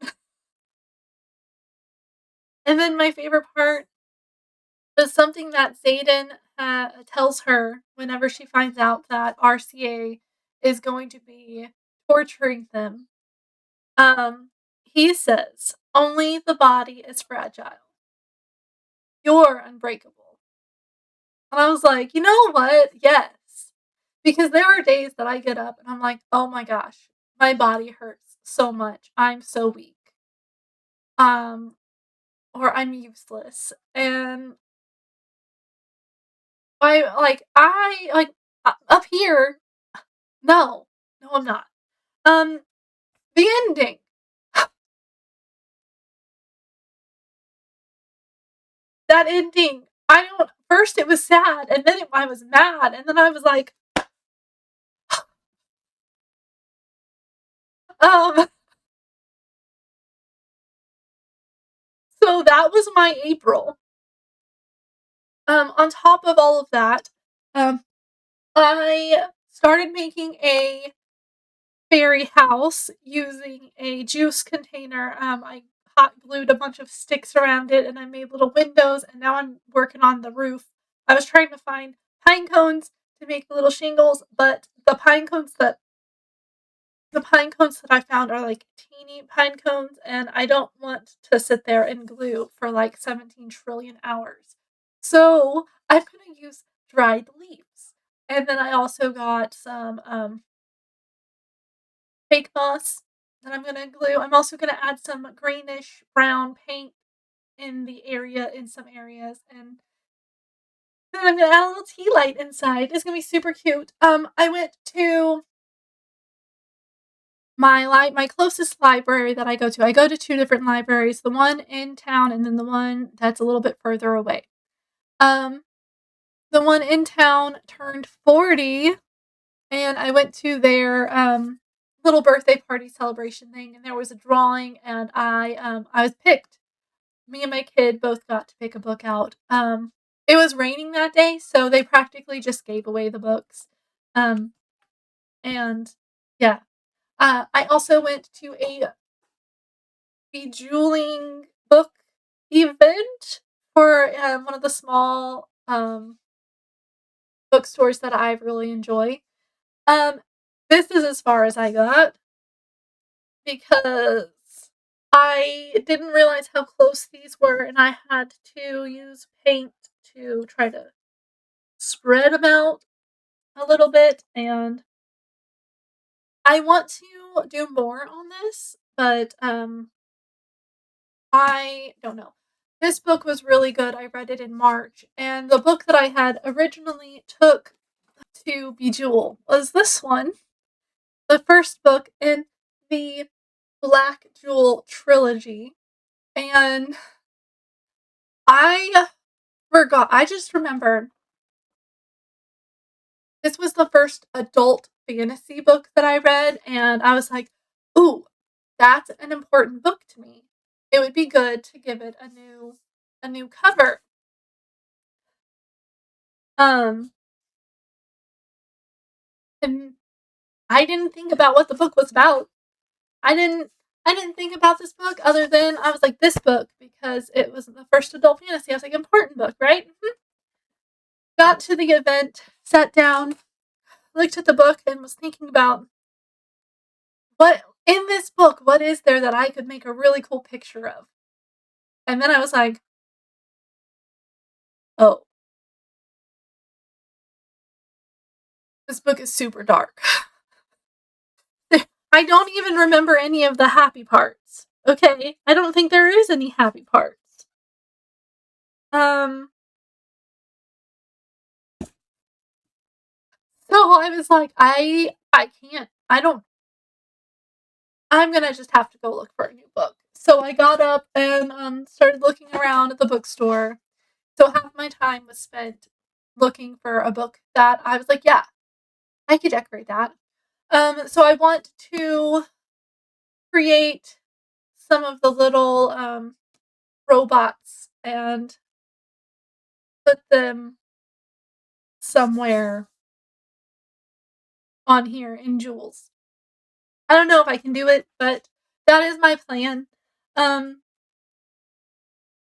And then my favorite part was something that Zayden tells her whenever she finds out that RCA is going to be torturing them. He says, only the body is fragile. You're unbreakable. And I was like, you know what? Yes. Because there are days that I get up and I'm like, oh my gosh, my body hurts so much. I'm so weak. Um, or I'm useless. And up here, no. No, I'm not. Um, the ending. That ending. I don't first it was sad and then I was mad and then I was like, um so that was my April. On top of all of that, um, I started making a fairy house using a juice container. I hot glued a bunch of sticks around it and I made little windows and now I'm working on the roof. I was trying to find pine cones to make the little shingles, but the pine cones that I found are like teeny pine cones, and I don't want to sit there and glue for like 17 trillion hours. So I'm going to use dried leaves. And then I also got some fake moss that I'm gonna glue. I'm also gonna add some greenish brown paint in some areas, and then I'm gonna add a little tea light inside. It's gonna be super cute. I went to my closest library that I go to. I go to 2 different libraries, the one in town and then the one that's a little bit further away. Um, the one in town turned 40, and I went to their, little birthday party celebration thing, and there was a drawing, and I was picked. Me and my kid both got to pick a book out. It was raining that day, so they practically just gave away the books. Um, and yeah. I also went to a bejeweling book event for, one of the small, bookstores that I really enjoy. Um, this is as far as I got because I didn't realize how close these were, and I had to use paint to try to spread them out a little bit, and I want to do more on this, but, I don't know. This book was really good. I read it in March, and the book that I had originally took to Bejewel was this one, the first book in the Black Jewel trilogy, and I forgot. I just remembered this was the first adult fantasy book that I read, and I was like, "Ooh, that's an important book to me. It would be good to give it a new cover." Um, and I didn't think about what the book was about. I didn't I didn't think about this book other than I was like, "This book," because it was the first adult fantasy. I was like, "Important book, right?" Mhm. Got to the event, sat down, looked at the book, and was thinking about what in this book, what is there that I could make a really cool picture of? And then I was like, "Oh, this book is super dark." I don't even remember any of the happy parts. Okay? I don't think there is any happy parts. Um, so I was like, I can't. I don't I'm gonna just have to go look for a new book. So I got up and started looking around at the bookstore. So half my time was spent looking for a book that I was like, yeah, I could decorate that. So I want to create some of the little robots and put them somewhere on here in jewels. I don't know if I can do it, but that is my plan. Um,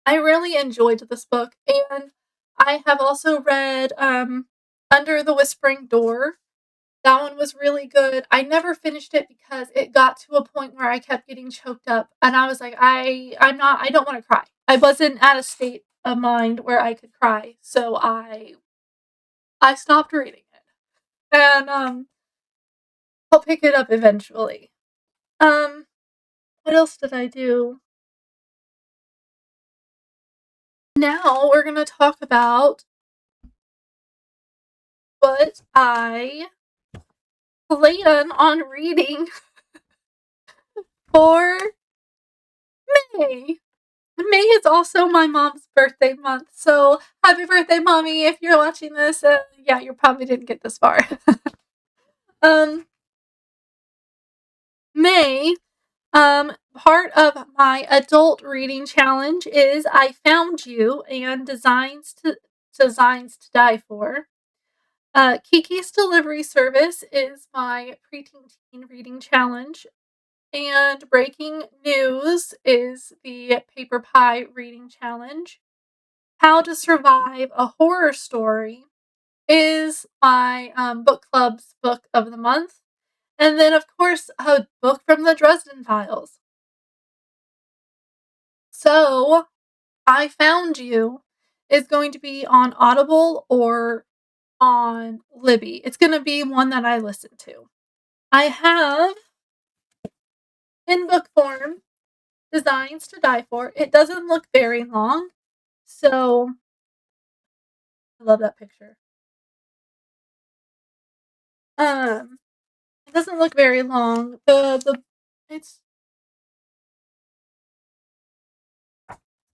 I really enjoyed this book, and I have also read Under the Whispering Door. That one was really good. I never finished it because it got to a point where I kept getting choked up, and I was like, I don't want to cry. I wasn't at a state of mind where I could cry, so I stopped reading it, and I'll pick it up eventually. Um, what else did I do? Now we're gonna talk about what I plan on reading for May. May is also my mom's birthday month, so happy birthday, mommy! If you're watching this, yeah, you probably didn't get this far. um, May, part of my adult reading challenge is I Found You and Designs to Die For. Kiki's Delivery Service is my preteen teen reading challenge. And Breaking News is the Paper Pie reading challenge. How to Survive a Horror Story is my book club's book of the month. And then, of course, a book from the Dresden Files. So, I Found You is going to be on Audible or on Libby. It's going to be one that I listen to. I have in book form, Designs to Die For. It doesn't look very long, so I love that picture. It doesn't look very long. It's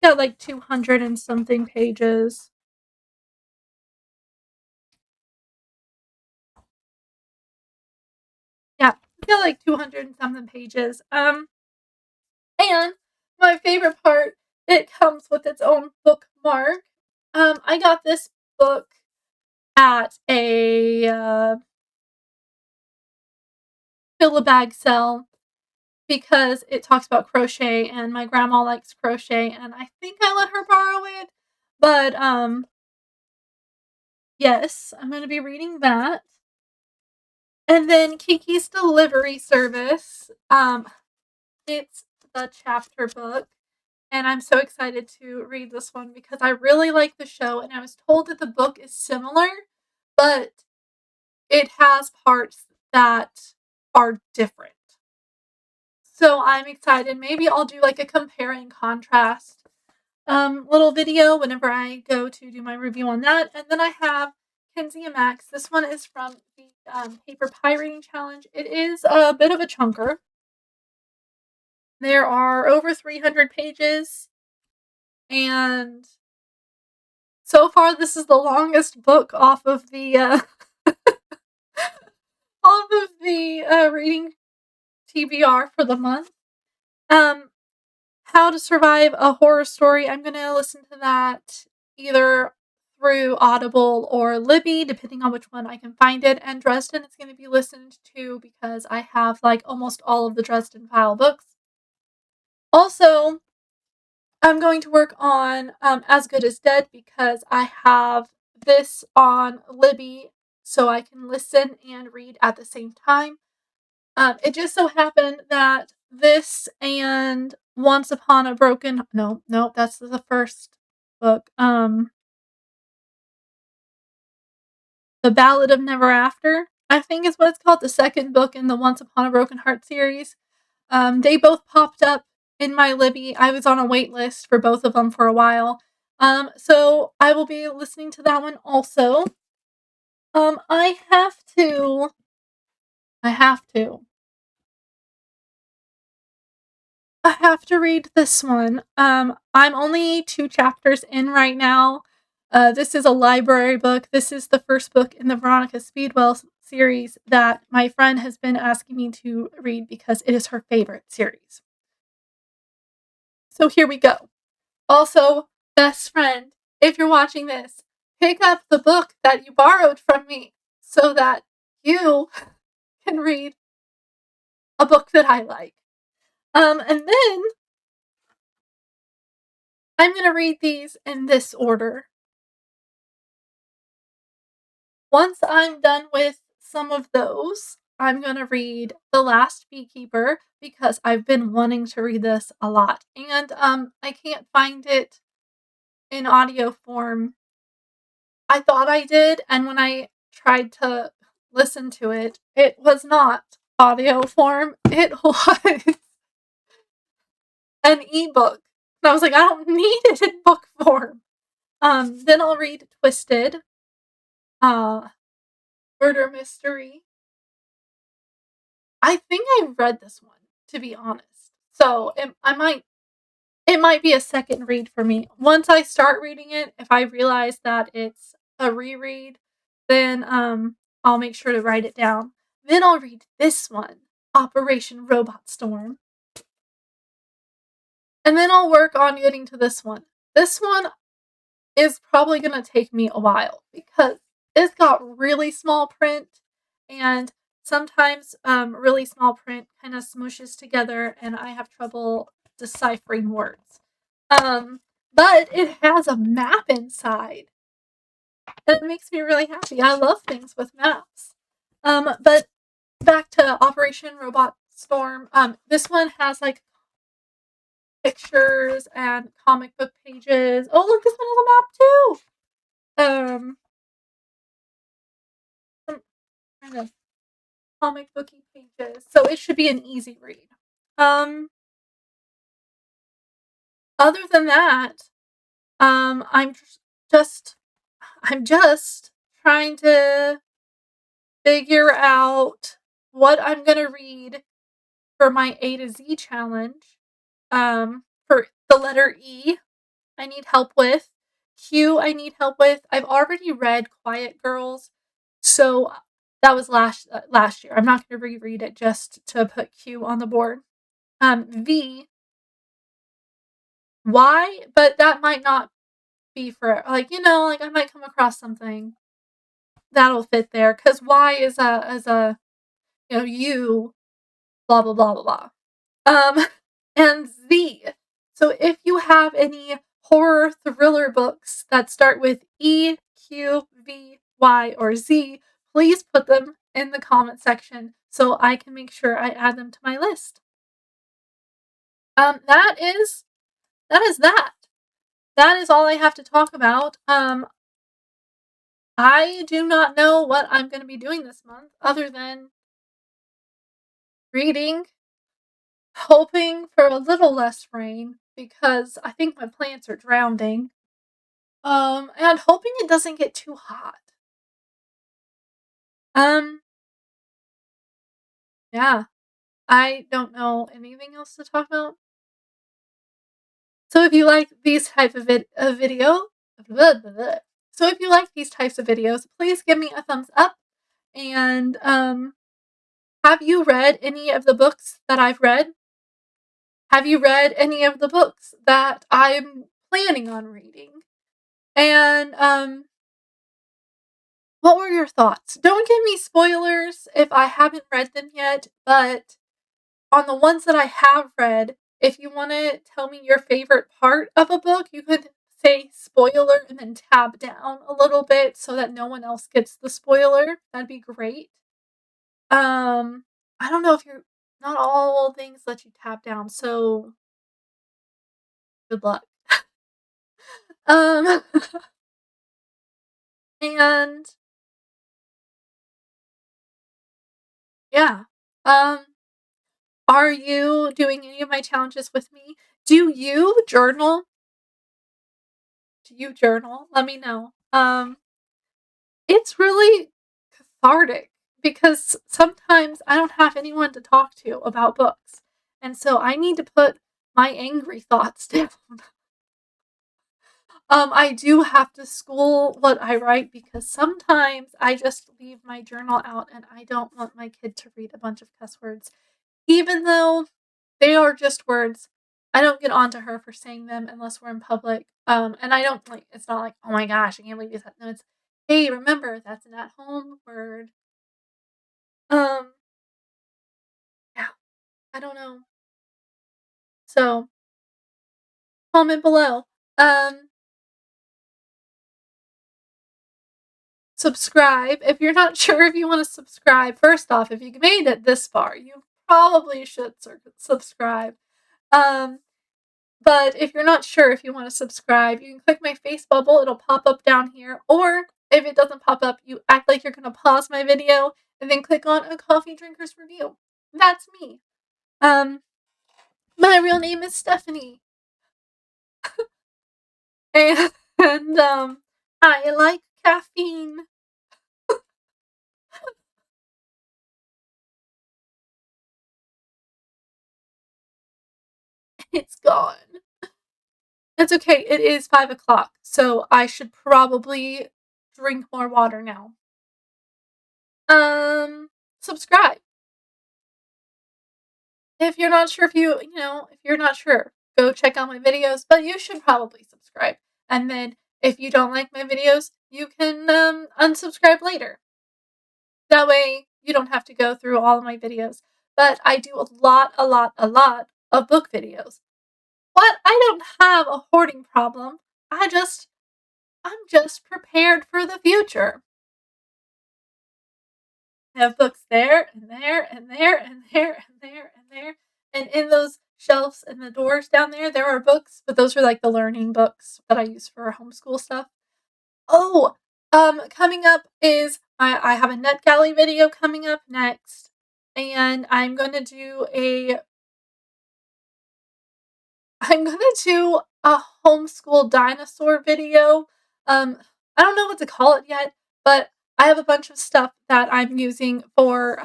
got like 200 and something pages. Yeah, it's got like 200 and something pages. And my favorite part, it comes with its own bookmark. I got this book at a fill-a-bag sale because it talks about crochet, and my grandma likes crochet, and I think I let her borrow it. But yes, I'm going to be reading that. And then Kiki's Delivery Service. It's the chapter book, and I'm so excited to read this one because I really like the show, and I was told that the book is similar, but it has parts that are different. So I'm excited. Maybe I'll do like a compare and contrast little video whenever I go to do my review on that. And then I have Kenzie and Max. This one is from the Paper Pirating Challenge. It is a bit of a chunker. There are over 300 pages, and so far this is the longest book off of the reading TBR for the month. How to Survive a Horror Story. I'm gonna listen to that either through Audible or Libby, depending on which one I can find it. And Dresden is going to be listened to because I have like almost all of the Dresden File books. Also, I'm going to work on As Good as Dead because I have this on Libby so I can listen and read at the same time. It just so happened that this and Once Upon a Broken... No, that's the first book. The Ballad of Never After, I think is what it's called, the second book in the Once Upon a Broken Heart series. They both popped up in my Libby. I was on a wait list for both of them for a while. So I will be listening to that one also. I have to read this one. I'm only 2 chapters in right now. This is a library book. This is the first book in the Veronica Speedwell series that my friend has been asking me to read because it is her favorite series. So here we go. Also, best friend, if you're watching this, pick up the book that you borrowed from me so that you can read a book that I like. And then I'm going to read these in this order. Once I'm done with some of those, I'm going to read The Last Beekeeper because I've been wanting to read this a lot. And I can't find it in audio form. I thought I did, and when I tried to listen to it, it was not audio form. It was an ebook. And I was like, I don't need it in book form. Then I'll read Twisted, Murder Mystery. I think I've read this one, to be honest. So it might be a second read for me. Once I start reading it, if I realize that it's a reread, then I'll make sure to write it down. Then I'll read this one, Operation Robot Storm. And then I'll work on getting to this one. This one is probably going to take me a while because it's got really small print, and sometimes really small print kind of smooshes together and I have trouble deciphering words. But it has a map inside. That makes me really happy. I love things with maps. But back to Operation Robot Storm. This one has like pictures and comic book pages. Oh, look, this one has a map too. Some kind of comic booky pages. So it should be an easy read. Other than that, I'm just I'm just trying to figure out what I'm gonna read for my A to Z challenge. For the letter E, I need help with. Q, I need help with. I've already read Quiet Girls, so that was last year. I'm not gonna reread it just to put Q on the board. V, Y, but that might not be for like, like I might come across something that'll fit there because Y is a you blah blah blah blah blah. Um, and Z. So if you have any horror thriller books that start with E, Q, V, Y, or Z, please put them in the comment section so I can make sure I add them to my list. That is that. That is all I have to talk about. I do not know what I'm going to be doing this month other than reading, hoping for a little less rain because I think my plants are drowning. And hoping it doesn't get too hot. Um, yeah. I don't know anything else to talk about. So if you like these type of video, so if you like these types of videos, please give me a thumbs up. And have you read any of the books that I've read? Have you read any of the books that I'm planning on reading? And what were your thoughts? Don't give me spoilers if I haven't read them yet, but on the ones that I have read, if you want to tell me your favorite part of a book, you could say spoiler and then tab down a little bit so that no one else gets the spoiler. That'd be great. I don't know if you're not all things let you tab down, so good luck. Um and yeah. Um are you doing any of my challenges with me? Do you journal? Do you journal? Let me know. It's really cathartic because sometimes I don't have anyone to talk to about books. And so I need to put my angry thoughts down. I do have to school what I write because sometimes I just leave my journal out and I don't want my kid to read a bunch of cuss words. Even though they are just words, I don't get on to her for saying them unless we're in public. And I don't like, it's not like, oh my gosh, I can't believe you said, no, it's, hey, remember, that's an at home word. Um, yeah, I don't know. So, comment below. Um, Subscribe. If you're not sure if you want to subscribe, first off, if you made it this far, you probably should subscribe. Um, but if you're not sure if you want to subscribe, you can click my face bubble. It'll pop up down here. Or if it doesn't pop up, you act like you're going to pause my video and then click on a coffee drinker's review. That's me. My real name is Stephanie. And I like caffeine. It's gone. It's okay. It is 5 o'clock, so I should probably drink more water now. Subscribe. If you're not sure if you're not sure, go check out my videos, but you should probably subscribe. And then if you don't like my videos, you can unsubscribe later. That way you don't have to go through all of my videos. But I do a lot of book videos. But I don't have a hoarding problem. I'm just prepared for the future. I have books there and there and there and there and there and there. And in those shelves and the doors down there are books, but those are like the learning books that I use for homeschool stuff. Oh, coming up is I have a NetGalley video coming up next, and I'm going to do a I'm gonna do a homeschool dinosaur video. Um, I don't know what to call it yet, but I have a bunch of stuff that I'm using for,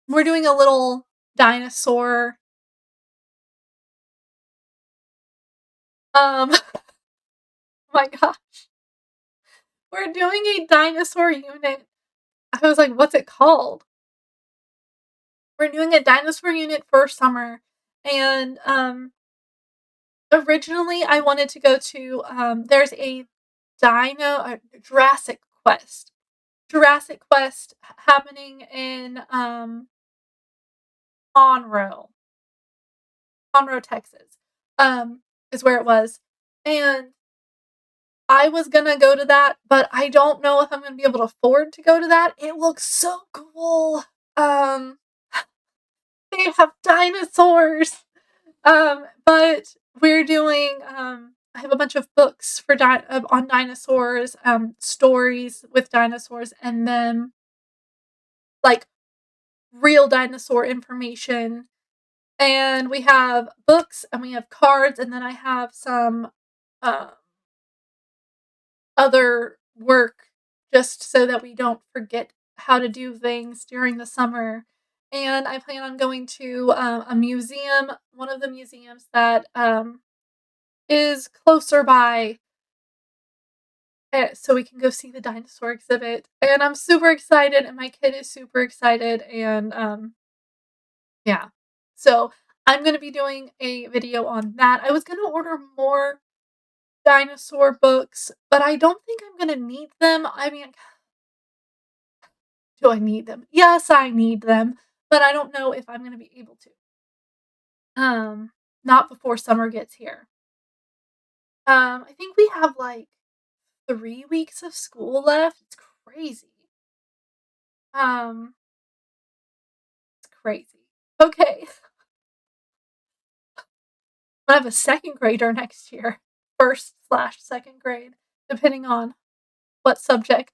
we're doing a little dinosaur, oh my gosh, we're doing a dinosaur unit. I was like, "What's it called?" We're doing a dinosaur unit for summer, and, originally I wanted to go to, there's a Jurassic Quest. Jurassic Quest happening in, Conroe. Conroe, Texas, is where it was, and I was gonna go to that, but I don't know if I'm gonna be able to afford to go to that. It looks so cool. Um, they have dinosaurs. But we're doing, I have a bunch of books for on dinosaurs, stories with dinosaurs, and then, like, real dinosaur information. And we have books and we have cards, and then I have some, uh, other work just so that we don't forget how to do things during the summer. And I plan on going to, a museum, one of the museums that, is closer by, so we can go see the dinosaur exhibit. And I'm super excited, and my kid is super excited, and, yeah. So, I'm gonna be doing a video on that. I was gonna order more dinosaur books, but I don't think I'm gonna need them. I mean, do I need them? Yes, I need them, but I don't know if I'm gonna be able to. Not before summer gets here. I think we have, like, 3 weeks of school left. It's crazy. Um, it's crazy. Okay. I have a second grader next year. 1st/2nd grade, depending on what subject.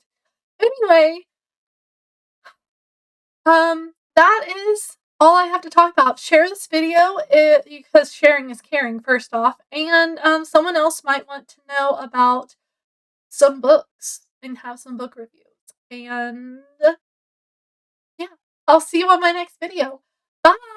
Anyway, that is all I have to talk about. Share this video, because sharing is caring, first off, and, someone else might want to know about some books and have some book reviews. And, yeah, I'll see you on my next video. Bye.